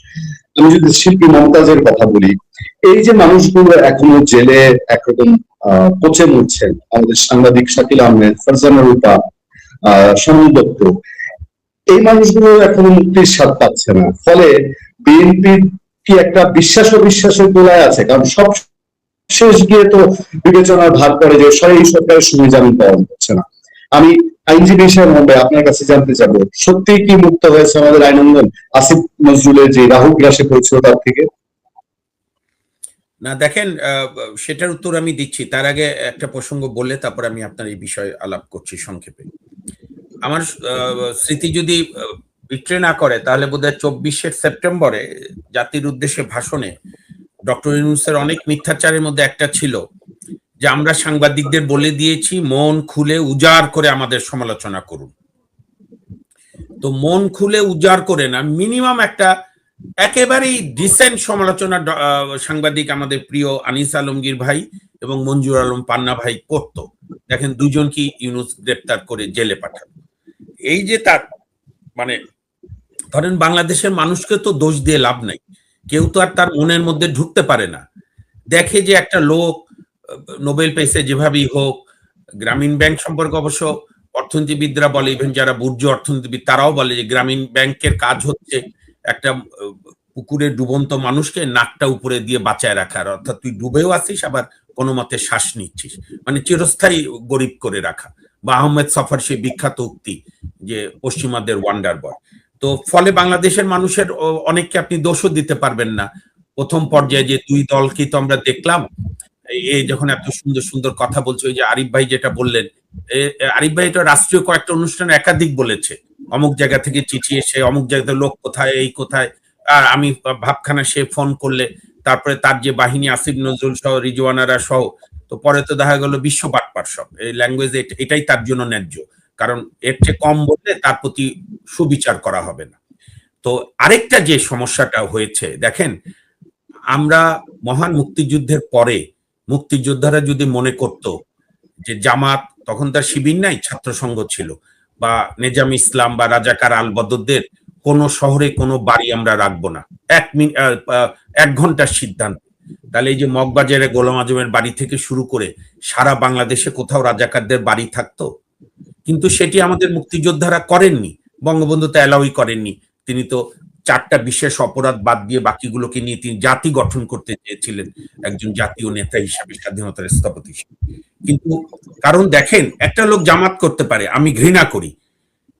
আমি যদি শিল্পী মমতাজের কথা বলি, এই যে মানুষগুলো এখনো জেলে একরকম পচে মরছেন, আমাদের সাংবাদিক শাকিল আহমেদ, ফারজানা রূপা, সমন দত্ত, এই মানুষগুলো এখনো মুক্তির স্বাদ পাচ্ছে না। ফলে বিএনপি কি একটা বিশ্বাস অবিশ্বাসের দোলায় আছে? কারণ সব শেষ গিয়ে তো বিবেচনার ভাগ করে যে এই সরকারের সময় জামিন পাওয়া যাচ্ছে না। আমি আইনজীবী হিসেবে আপনার কাছে জানতে চাবো, সত্যি কি মুক্ত হয়েছে আমাদের আইনাঙ্গন আসিফ নজরুলের যে রাহু গ্রাসে পড়েছিল তার থেকে? না দেখেন, সেটার উত্তর আমি দিচ্ছি, তার আগে একটা প্রসঙ্গ বললে তারপর আমি আপনার এই বিষয়ে আলাপ করছি সংক্ষেপে। আমার স্মৃতি যদি বিট্রে না করে তাহলে বোধহয় 24শে সেপ্টেম্বরে জাতির উদ্দেশ্যে ভাষণে ডক্টর ইউনূসের অনেক মিথ্যাচারের মধ্যে একটা ছিল যে আমরা সাংবাদিকদের বলে দিয়েছি মন খুলে উজাড় করে আমাদের সমালোচনা করুন। তো মন খুলে উজাড় করে না, মিনিমাম একটা একেবারেই ডিসেন্ট সমালোচনা সাংবাদিক আমাদের প্রিয় আনিস আলমগীর ভাই এবং মঞ্জুর আলম পান্না ভাই করতো। দেখেন দুজনকে ইউনূস গ্রেপ্তার করে জেলে পাঠালো। এই যে তার মানে ধরেন বাংলাদেশের মানুষকে তো দোষ দিয়ে লাভ নাই, কেউ তো আর তার মনের মধ্যে ঢুকতে পারে না। দেখে যে একটা লোক নোবেল পেয়েছে যেভাবেই হোক। গ্রামীণ ব্যাংক সম্পর্কে অবশ্য অর্থনীতিবিদরা বলে, ইভেন যারা বুর্জ অর্থনীতিবিদ তারাও বলে যে গ্রামীণ ব্যাংকের কাজ হচ্ছে একটা পুকুরে ডুবন্ত মানুষকে নাকটা উপরে দিয়ে বাঁচায় রাখার, অর্থাৎ তুই ডুবেও আসিস আবার কোনো মতে শ্বাস নিচ্ছিস, মানে চিরস্থায়ী গরিব করে রাখা। বা আহমেদ সফর সেই বিখ্যাত উক্তি যে পশ্চিমাদের ওয়ান্ডার বয়। তো ফলে বাংলাদেশের মানুষের অনেককে আপনি দোষও দিতে পারবেন না। প্রথম পর্যায়ে যে দুই দলকে তো আমরা দেখলাম, এই যখন এত সুন্দর সুন্দর কথা বলছে, ওই যে আরিফ ভাই যেটা বললেন, আরিফ ভাই এটা রাষ্ট্রীয় কয়েকটা অনুষ্ঠানে একাধিক বলেছে, অমুক জায়গা থেকে চিঠি এসে অমুক জায়গাতে লোক কোথায়, এই কোথায়, আমি ভাবখানা সে ফোন করলে, তারপরে তার যে বাহিনী আসিফ নজরুল সহ রিজওয়ানারা সহ, তো পরে তো দেখা গেল বিশ্ব বাটপার সব। এই ল্যাঙ্গুয়েজ এটাই তার জন্য ন্যায্য, কারণ এর চেয়ে কম বললে তার প্রতি সুবিচার করা হবে না। তো আরেকটা যে সমস্যাটা হয়েছে দেখেন, আমরা মহান মুক্তিযুদ্ধের পরে মুক্তিযোদ্ধারা যদি মনে করত যে জামাত, তখন তার শিবির নাই, ছাত্র সংঘ ছিল, বা নেজাম ইসলাম বা রাজাকার আল বদরদের কোন শহরে কোনো বাড়ি আমরা রাখবো না, 1 ঘন্টার সিদ্ধান্ত, তাহলে এই যে মগবাজারে গোলাম আজমের বাড়ি থেকে শুরু করে সারা বাংলাদেশে কোথাও রাজাকারদের বাড়ি থাকতো? কিন্তু সেটি আমাদের মুক্তিযোদ্ধারা করেননি, বঙ্গবন্ধু তো অ্যালাউই করেননি। তিনি তো 4টা বিশেষ অপরাধ বাদ দিয়ে বাকিগুলোকে নিয়ে তিনি জাতি গঠন করতে চেয়েছিলেন একজন জাতীয় নেতা হিসাবে, স্বাধীনতার স্থপতি হিসেবে। কিন্তু কারণ দেখেন, একটা লোক জামাত করতে পারে, আমি ঘৃণা করি,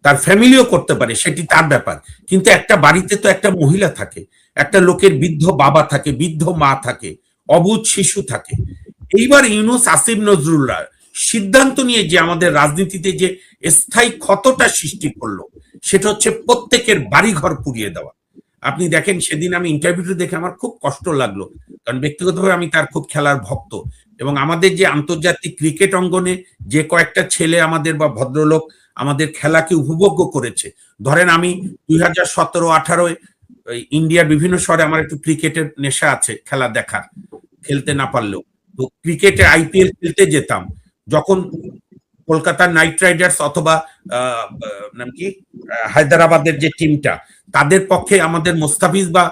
তার ফ্যামিলিও করতে পারে, সেটি তার ব্যাপার, কিন্তু একটা বাড়িতে তো একটা মহিলা থাকে, একটা লোকের বৃদ্ধ বাবা থাকে, বৃদ্ধ মা থাকে, অবুঝ শিশু থাকে। এইবার ইউনূস আসিফ নজরুলরা সিদ্ধান্ত নিয়ে যে আমাদের রাজনীতিতে যে স্থায়ী ক্ষতটা সৃষ্টি করলো, সেটা হচ্ছে প্রত্যেকের বাড়িঘর পুড়িয়ে দেওয়া। আপনি দেখেন সেদিন আমি ইন্টারভিউটা দেখে আমার খুব কষ্ট লাগলো, কারণ ব্যক্তিগতভাবে আমি তার খুব খেলার ভক্ত, এবং আমাদের যে আন্তর্জাতিক ক্রিকেট অঙ্গনে যে কয়েকটা ছেলে আমাদের বা ভদ্রলোক আমাদের খেলাকে উপভোগ করেছে, ধরেন আমি 2017-18 ইন্ডিয়ার বিভিন্ন শহরে আমার একটু ক্রিকেটের নেশা আছে, খেলা দেখার, খেলতে না পারলেও, তো ক্রিকেটে আইপিএল খেলতে যেতাম, যখন কলকাতা নাইট রাইডার্স অথবা নাম কি হায়দ্রাবাদের যে টিমটা, তাদের পক্ষে আমাদের মোস্তাফিজ বা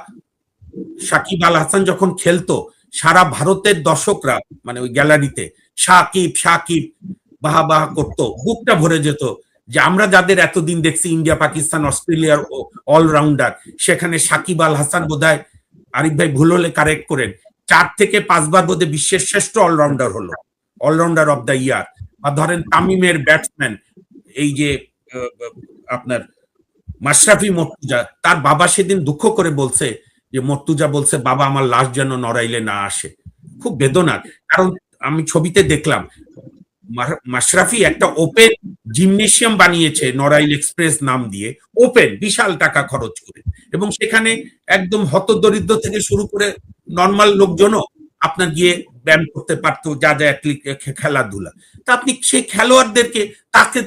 সাকিব আল হাসান যখন খেলতো, সারা ভারতের দর্শকরা মানে ওই গ্যালারিতে সাকিব সাকিব বাহা বাহা করতো, বুকটা ভরে যেত যে আমরা যাদের এতদিন দেখছি ইন্ডিয়া পাকিস্তান অস্ট্রেলিয়ার অলরাউন্ডার, সেখানে সাকিব আল হাসান বোধহয়, আরিফ ভাই ভুল হলে কারেক্ট করেন, 4 থেকে 5 বার বোধহয় বিশ্বের শ্রেষ্ঠ অলরাউন্ডার হলো, অলরাউন্ডার অফ দ্য ইয়ার। বা ধরেন তামিমের ব্যাটসম্যান এই যে আপনার মাশরাফি মর্তুজা, তার বাবা সেদিন দুঃখ করে বলছে যে মর্তুজা বলছে বাবা আমার লাশ যেন নড়াইলে না আসে। খুব বেদনার, কারণ আমি ছবিতে দেখলাম মাশরাফি একটা ওপেন জিমনেশিয়াম বানিয়েছে নড়াইল এক্সপ্রেস নাম দিয়ে, ওপেন, বিশাল টাকা খরচ করে, এবং সেখানে একদম হতদরিদ্র থেকে শুরু করে নর্মাল লোকজনও আপনার গিয়ে ব্যায়াম করতে পারতো, যা যা খেলাধুলা। তা আপনি সেই খেলোয়াড়দেরকে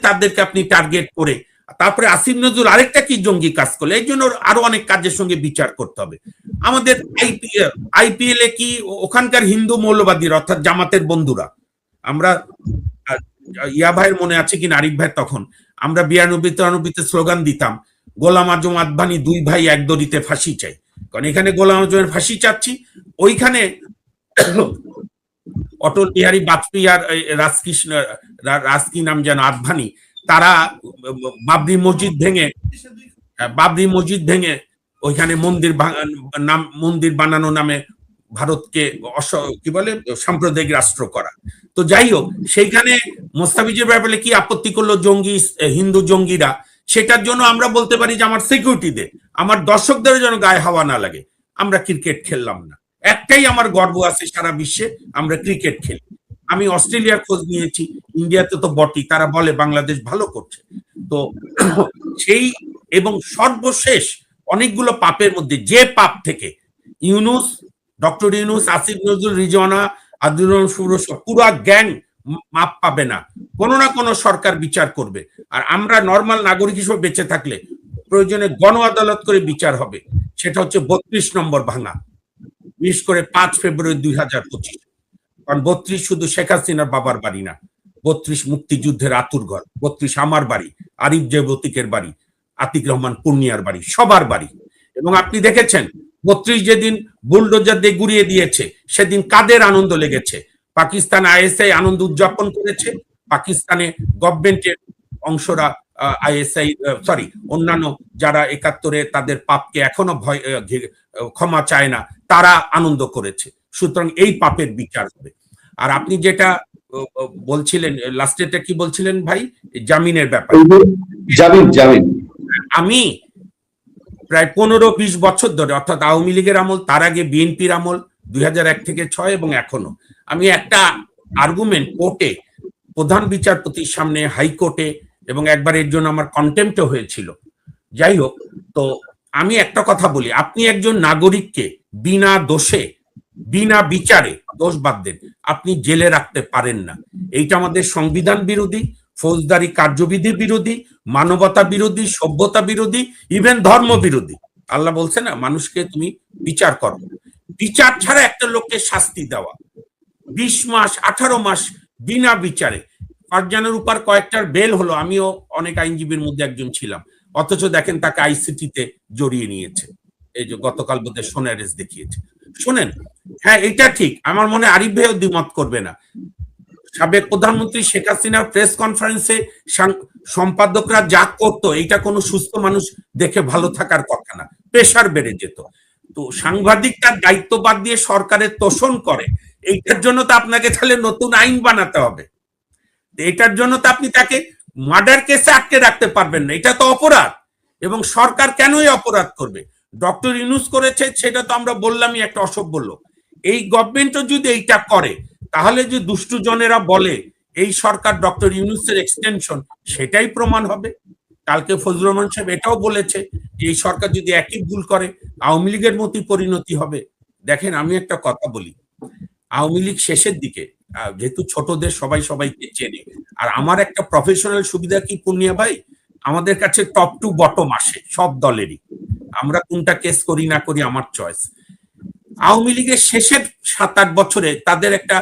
তাদেরকে আপনি টার্গেট করে, তারপরে আসিফ নজরুল আরেকটা কি জঙ্গি কাজ করলে, এই জন্য আরো অনেক কাজের সঙ্গে বিচার করতে হবে। আমাদের আইপিএল এ কি ওখানকার হিন্দু মৌলবাদীর অর্থাৎ জামাতের বন্ধুরা, আমরা ইয়া ভাইয়ের মনে আছে কিনা আরিফ ভাই, তখন আমরা 92-93-তে স্লোগান দিতাম গোলাম আজম আদভানি 2 ভাই এক দড়িতে ফাঁসি চাই, কারণ এখানে গোলাম আজমের ফাঁসি চাচ্ছি, ওইখানে অটল বিহারী বাজপেয়ী আর রাজকি নাম যেন আদভানি, তারা বাবরি মসজিদ ভেঙে ওইখানে মন্দির বানানো নামে ভারতকে কি বলে সাম্প্রদায়িক রাষ্ট্র করা। তো যাই হোক, সেইখানে মোস্তাফিজের ব্যাপারে কি আপত্তি করলো হিন্দু জঙ্গিরা, সেটার জন্য আমরা বলতে পারি যে আমার সিকিউরিটি দে, আমার দর্শকদের যেন গায়ে হাওয়া না লাগে, আমরা ক্রিকেট খেললাম না। একটাই আমার গর্ব আছে সারা বিশ্বে, আমরা ক্রিকেট খেলি। আমি অস্ট্রেলিয়ার খোঁজ নিয়েছি, ইন্ডিয়াতে তো বটেই, তারা বলে বাংলাদেশ ভালো করছে। তো সেই এবং সর্বশেষ অনেকগুলো পাপের মধ্যে যে পাপ থেকে ডক্টর ইউনূস, আসিফ নজরুল, রিজওয়ানা, আব্দুর রহমান, পুরা গ্যাং মাপ পাবে না, কোনো না কোনো সরকার বিচার করবে। আর আমরা নর্মাল নাগরিক হিসেবে বেঁচে থাকলে প্রয়োজনে গণ আদালত করে বিচার হবে। সেটা হচ্ছে 32 নম্বর ভাঙা, বিশেষ করে 5 ফেব্রুয়ারি 2025। কারণ 32 শুধু শেখ হাসিনার বাবার বাড়ি না, 32 মুক্তিযুদ্ধের আতুর ঘর, 32 আমার বাড়ি, আরিফ জয়বতিকের বাড়ি, আতিক রহমান পূর্ণিয়ার বাড়ি, সবার বাড়ি। এবং আপনি দেখেছেন 32 যেদিন বুলডোজার দিয়ে গুড়িয়ে দিয়েছে, সেদিন কাদের আনন্দ লেগেছে? পাকিস্তান আইএসআই আনন্দ উদযাপন করেছে, পাকিস্তানে গভর্নমেন্টের অংশরা অন্যান্য যারা 71-এ তাদের পাপকে এখনো ক্ষমা চায় না, তারা আনন্দ করেছে। সুতরাং এই পাপের বিচার হবে। আর আপনি যেটা বলছিলেন লাস্টেটা কি বলছিলেন ভাই, জামিনের ব্যাপারে, জামিন আমি প্রায় 15-20 বছর ধরে, অর্থাৎ আওয়ামী লীগের আমল, তার আগে বিএনপির আমল 2001 থেকে 6 এবং এখনো, আমি একটা আর্গুমেন্ট কোর্টে, প্রধান বিচারপতির সামনে, হাইকোর্টে, এবং একবার এর জন্য আমার কন্টেম্পটও হয়েছিল। যাই হোক, তো আমি একটা কথা বলি, আপনি একজন নাগরিককে বিনা দোষে, বিনা বিচারে, দোষ বাদ দেন, আপনি জেলে রাখতে পারেন না। এইটা আমাদের সংবিধান বিরোধী, ফৌজদারি কার্যবিধি বিরোধী, মানবতা বিরোধী, সভ্যতা বিরোধী, ইভেন ধর্ম বিরোধী। আল্লাহ বলছে না মানুষকে তুমি বিচার করো, বিচার ছাড়া একটা লোককে শাস্তি দেওয়া, 20 মাস 18 মাস বিনা বিচারে, ফারজানের উপর কয়েকটার বেল হলো, আমিও অনেক আইনজীবীর মধ্যে একজন ছিলাম, অথচ দেখেন তাকে আইসিটিতে জড়িয়ে নিয়েছে। এই যে গতকাল বোধহয় সোনারেস দেখিয়েছে। শোনেন, হ্যাঁ এটা ঠিক, আমার মনে আরিফ ভাইও দ্বিমত করবে না, সাবেক প্রধানমন্ত্রী শেখ হাসিনার প্রেস কনফারেন্সে সম্পাদকরা যা করতো, এইটা কোনো সুস্থ মানুষ দেখে ভালো থাকার কথা না, প্রেশার বেড়ে যেত। তো সাংবাদিক তার দায়িত্ব বাদ দিয়ে সরকারের তোষণ করে, এইটার জন্য তো আপনাকে তাহলে নতুন আইন বানাতে হবে, এটার জন্য তো আপনি তাকে মার্ডার কেসে আটকে রাখতে পারবেন না, এটা তো অপরাধ। এবং সরকার কেনই অপরাধ করবে? ডক্টর ইউনূস করেছে, সেটা তো আমরা বললামই একটা অসভ্য লোক। এই গভর্নমেন্টও যদি এইটা করে, তাহলে যে দুষ্টু জনেরা বলে এই সরকার ডক্টর ইউনূসের এক্সটেনশন, সেটাই প্রমাণ হবে। কালকে ফজলুর রহমান সাহেব এটাও বলেছে যে এই সরকার যদি একই ভুল করে, আওয়ামী লীগের মতোই পরিণতি হবে। দেখেন, আমি একটা কথা বলি, আওয়ামী লীগ শেষের দিকে, যেহেতু ছোটদের সবাই সবাইকে চেনে, আর আমার একটা প্রফেশনাল সুবিধা কি পূর্ণিয়া ভাই, আমাদের কাছে টপ টু বটম আসে সব দলেরই, আমরা কোনটা কেস করি না করি আমার চয়েস। আওয়ামী লীগের শেষের 7-8 বছরে তাদের একটা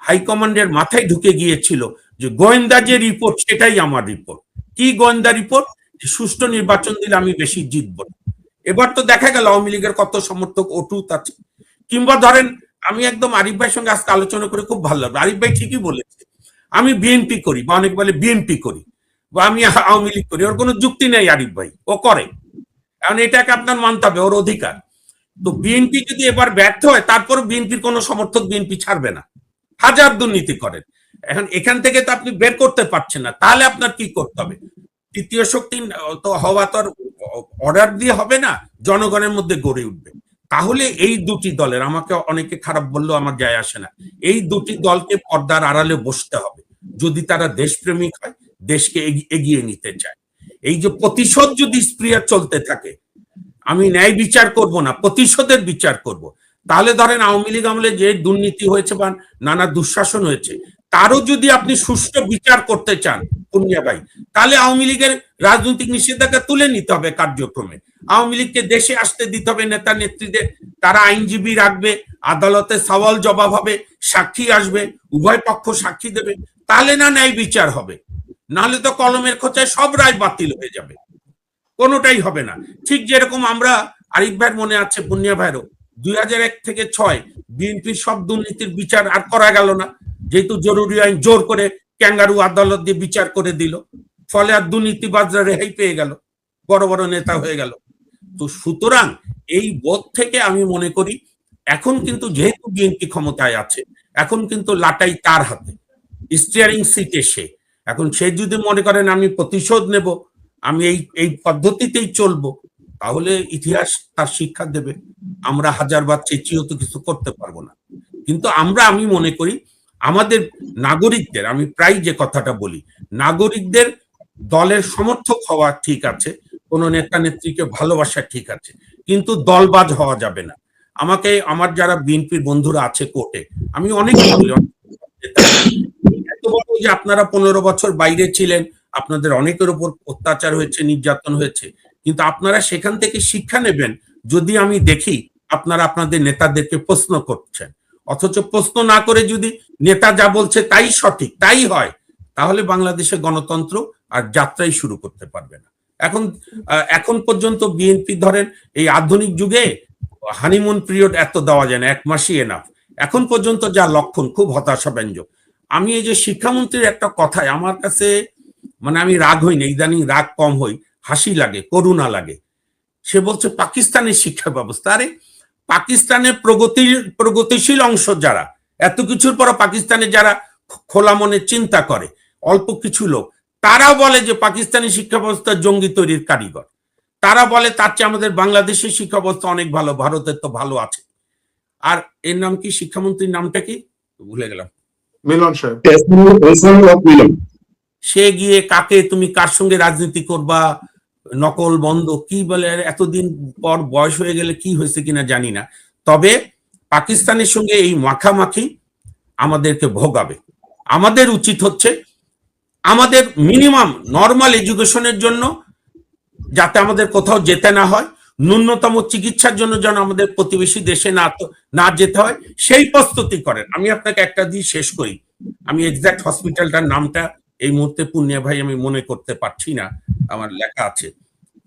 হাইকমান্ডের মাথায় ঢুকে গিয়েছিল যে গোয়েন্দা যে রিপোর্ট, সেটাই আমার রিপোর্ট। কি গোয়েন্দা রিপোর্ট? সুষ্ঠু নির্বাচন দিলে আমি বেশি জিতব। এবার তো দেখা গেল আওয়ামী লীগের কত সমর্থক অটুট আছে। কিংবা ধরেন আমি একদম আরিফ ভাইয়ের সঙ্গে আজকে আলোচনা করে খুব ভালো লাগলো। আরিফ ভাই ঠিকই বলেছে, আমি বিএনপি করি বা অনেক বলে বিএনপি করি বা আমি আওয়ামী লীগ করি, ওর কোনো যুক্তি নেই। আরিফ ভাই ও করে, কারণ এটাকে আপনার মানতে হবে, ওর অধিকার। তো বিএনপি যদি এবার ব্যর্থ হয়, তারপর বিএনপির কোনো সমর্থক বিএনপি ছাড়বে না, হাজার দুর্নীতি করেন। এখন এখান থেকে তো আপনি বের করতে পারছেন না, তাহলে আপনার কি করতে হবে? তৃতীয় শক্তি তো হওয়া তো আর অর্ডার দিয়ে হবে না, জনগণের মধ্যে গড়ে উঠবে। তাহলে এই দুটি দলের, আমাকে অনেকে খারাপ বললেও আমার যায় আসে না, এই দুটি দলকে পর্দার আড়ালে বসতে হবে যদি তারা দেশপ্রেমিক হয়, দেশকে এগিয়ে নিতে চায়। এই যে প্রতিশোধ যদি স্প্রিয়া চলতে থাকে, আমি ন্যায় বিচার করব না, প্রতিশোধের বিচার করব, তাহলে ধরেন আওয়ামী লীগ আমলে যে দুর্নীতি হয়েছে বা নানা দুঃশাসন হয়েছে, তারও যদি আপনি সুষ্ঠু বিচার করতে চান পুনিয়া ভাই, তাহলে আওয়ামী লীগের রাজনৈতিক নিষেধাজ্ঞা তুলে নিতে হবে কার্যক্রমে। আওয়ামী লীগকে দেশে আসতে দিতে হবে নেতা নেত্রীদের, তারা আইনজীবী রাখবে, আদালতে সওয়াল জবাব হবে, সাক্ষী আসবে, উভয় পক্ষ সাক্ষী দেবে, তাহলে না ন্যায় বিচার হবে। নাহলে তো কলমের খোঁচায় সব রায় বাতিল হয়ে যাবে, কোনোটাই হবে না। ঠিক যেরকম আমরা, আরিফ ভাইয়ের মনে আছে, পুনিয়া ভাইয়েরও 2001 থেকে 6 বিএনপির সব দুর্নীতির বিচার আর করা গেল না, যেহেতু জরুরি আইন জোর করে ক্যাঙ্গারু আদালত দিয়ে বিচার করে দিল, ফলে আর দুর্নীতিবাজরা রেহাই পেয়ে গেল, বড় বড় নেতা হয়ে গেল। তো সুতরাং এই বোধ থেকে আমি মনে করি এখন কিন্তু যেহেতু বিএনপি ক্ষমতায় আছে, এখন কিন্তু লাটাই তার হাতে, স্টিয়ারিং সিটে সে। এখন সে যদি মনে করেন আমি প্রতিশোধ নেব, আমি এই এই পদ্ধতিতেই চলবো, তাহলে ইতিহাস তার শিক্ষা দেবে। আমরা হাজারবার চেঁচিয়েও তো কিছু করতে পারবো না। কিন্তু আমি মনে করি আমাদের নাগরিকদের, আমি প্রায় যে কথাটা বলি, নাগরিকদের দলের সমর্থক হওয়া ঠিক আছে, কোন নেতা নেত্রীকে ভালোবাসা ঠিক আছে, কিন্তু দলবাজ হওয়া যাবে না। আমাকে আমার যারা বিএনপির বন্ধুরা আছে কোর্টে, আমি অনেক বলি, এত বড় যে আপনারা 15 বছর বাইরে ছিলেন, আপনাদের অনেকের উপর অত্যাচার হয়েছে, নির্যাতন হয়েছে, কিন্তু আপনারা সেখান থেকে শিক্ষা নেবেন যদি আমি দেখি আপনারা আপনাদের নেতাদেরকে প্রশ্ন করছেন। অথচ প্রশ্ন না করে যদি নেতা যা বলছে তাই সঠিক, তাই হয়, তাহলে বাংলাদেশে গণতন্ত্র আর যাত্রাই শুরু করতে পারবে না। এখন এখন পর্যন্ত বিএনপি ধরেন এই আধুনিক যুগে হানিমুন পিরিয়ড এত দেওয়া যায় না, 1 মাসই এনাফ। এখন পর্যন্ত যা লক্ষণ খুব হতাশাব্যঞ্জক। আমি এই যে শিক্ষামন্ত্রীর একটা কথায় আমার কাছে, মানে আমি রাগ হই না, ইদানিং রাগ কম হই, হাসি লাগে, করুণা লাগে। সে বলছে পাকিস্তানের শিক্ষা ব্যবস্থা। আরে পাকিস্তানের প্রগতিশীল অংশ যারা, এত কিছুর পর পাকিস্তানে যারা খোলা মনে চিন্তা করে, অল্প কিছু লোক, তারা বলে যে পাকিস্তানি শিক্ষা ব্যবস্থা জঙ্গি তৈরির কারিগর। তারা বলে তার চেয়ে আমাদের বাংলাদেশের শিক্ষা ব্যবস্থা অনেক ভালো, ভারতের তো ভালো আছে। আর এর নাম কি, শিক্ষামন্ত্রীর নামটা কি ভুলে গেলাম, মিলন সাহেব। মিলন। সে গিয়ে কাকে, তুমি কার সঙ্গে রাজনীতি করবা, নকল বন্ধ কি বলে, এতদিন পর বয়স হয়ে গেলে কি হয়েছে কিনা জানি না, তবে পাকিস্তানের সঙ্গে এই মাখামাখি আমাদেরকে ভোগাবে। আমাদের উচিত হচ্ছে আমাদের মিনিমাম নর্মাল এডুকেশনের জন্য যাতে আমাদের কোথাও যেতে না হয়, ন্যূনতম চিকিৎসার জন্য যেন আমাদের প্রতিবেশী দেশে না যেতে হয়, সেই প্রস্তুতি করেন। আমি আপনাকে একটা দিয়ে শেষ করি, আমি এক্সাক্ট হসপিটালটার নামটা এই মুহূর্তে পুনিয়া ভাই আমি মনে করতে পারছি না, আমার লেখা আছে।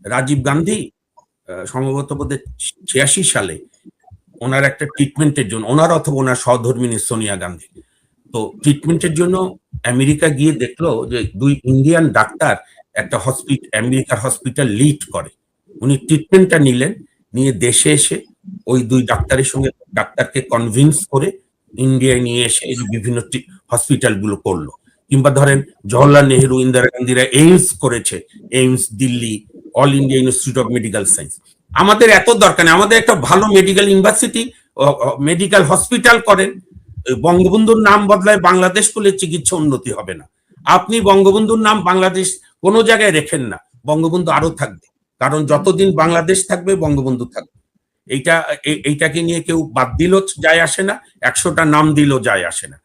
রাজীব গান্ধী সম্ভবত বোধহয় 86 সালে ওনার একটা ট্রিটমেন্টের জন্য, ওনার অথবা ওনার সহধর্মিনী সোনিয়া গান্ধী, তো ট্রিটমেন্টের জন্য আমেরিকা গিয়ে দেখলো যে 2 ইন্ডিয়ান ডাক্তার একটা আমেরিকার হসপিটাল লিড করে। উনি ট্রিটমেন্টটা নিলেন, নিয়ে দেশে এসে ওই 2 ডাক্তারের সঙ্গে ডাক্তারকে কনভিন্স করে ইন্ডিয়ায় নিয়ে এসে এই বিভিন্ন হসপিটাল গুলো করলো। কিংবা ধরেন জওহরলাল নেহেরু, ইন্দিরা গান্ধীরা এইমস করেছে, AIIMS Delhi, all India institute of medical science. আমাদের এত দরকার নেই, আমাদের একটা ভালো মেডিকেল ইউনিভার্সিটি, মেডিকেল হসপিটাল করেন। বঙ্গবন্ধুর নাম বদলায় বাংলাদেশ করলে চিকিৎসা উন্নতি হবে না। আপনি বঙ্গবন্ধুর নাম বাংলাদেশ কোনো জায়গায় রেখেন না, বঙ্গবন্ধু আরো থাকবে, কারণ যতদিন বাংলাদেশ থাকবে বঙ্গবন্ধু থাকবে। এইটাকে নিয়ে কেউ বাদ দিল যায় আসে না, 100টা নাম দিল যায় আসে না।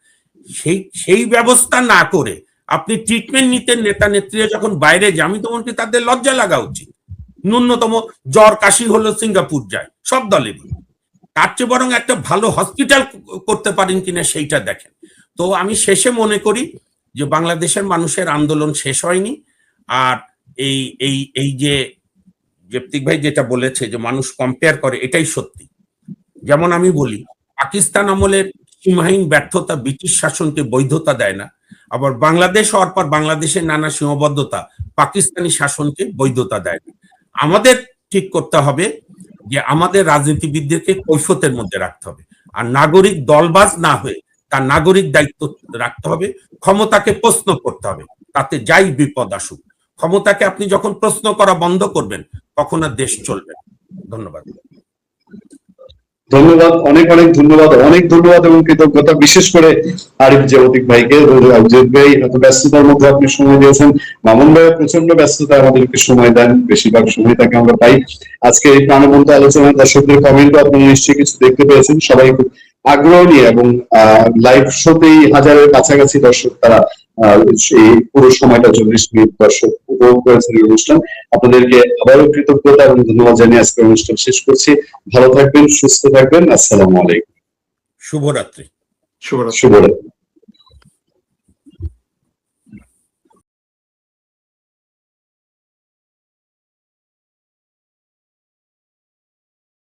সেই ব্যবস্থা না করে আপনি ট্রিটমেন্ট নিতেন, নেতা নেত্রীরা যখন বাইরে যায়, আমি তো মনে করি তাদের লজ্জা লাগা উচিত। ন্যূনতম জ্বর কাশি হলো সিঙ্গাপুর যায়, সব দলেরই। তার চেয়ে বরং একটা ভালো হসপিটাল করতে পারেন কিনা সেইটা দেখেন। তো আমি শেষে মনে করি যে বাংলাদেশের মানুষের আন্দোলন শেষ হয়নি। আর এই এই এই যে জেপ্তিক ভাই যেটা বলেছে যে মানুষ কম্পেয়ার করে, এটাই সত্যি। যেমন আমি বলি পাকিস্তান আমলের সীমাহীন ব্যর্থতা ব্রিটিশ শাসনকে বৈধতা দেয় না, আবার বাংলাদেশ হওয়ার পর বাংলাদেশের নানা সীমাবদ্ধতা পাকিস্তানি শাসনকে বৈধতা দেয় না। আমাদের ঠিক করতে হবে যে আমাদের রাজনীতিবিদদেরকে কৈফিয়তের মধ্যে রাখতে হবে, আর নাগরিক দলবাজ না হয়ে তার নাগরিক দায়িত্ব রাখতে হবে। ক্ষমতাকে প্রশ্ন করতে হবে, তাতে যাই বিপদ আসুক। ক্ষমতাকে আপনি যখন প্রশ্ন করা বন্ধ করবেন তখন আর দেশ চলবে না। ধন্যবাদ। ধন্যবাদ, অনেক অনেক ধন্যবাদ, অনেক ধন্যবাদ এবং কৃতজ্ঞতা বিশেষ করে আরিফ জ্যোতিক ভাইকে। জ্যোতিক ভাই এত ব্যস্ততার মধ্যে আপনি সময় দিয়েছেন, মামুন ভাই প্রচন্ড ব্যস্ততা আমাদেরকে সময় দেন, বেশিরভাগ সময় তাকে আমরা পাই। আজকে এই প্রাণবন্ত আলোচনায় দর্শকদের কমেন্টও আপনারা নিশ্চয়ই কিছু দেখতে পেয়েছেন, সবাই খুব আগ্রহ নিয়ে এবং লাইভ শোতেই হাজারের কাছাকাছি দর্শক তারা সেই পুরো সময়টা 40 মিনিট দর্শক উপভোগ করেছেন এই অনুষ্ঠান। আপনাদেরকে আবারও কৃতজ্ঞতা এবং ধন্যবাদ জানিয়ে আজকের অনুষ্ঠান শেষ করছি। ভালো থাকবেন, সুস্থ থাকবেন। আসসালামু আলাইকুম। শুভরাত্রি। শুভরাত্রি। শুভরাত্রি।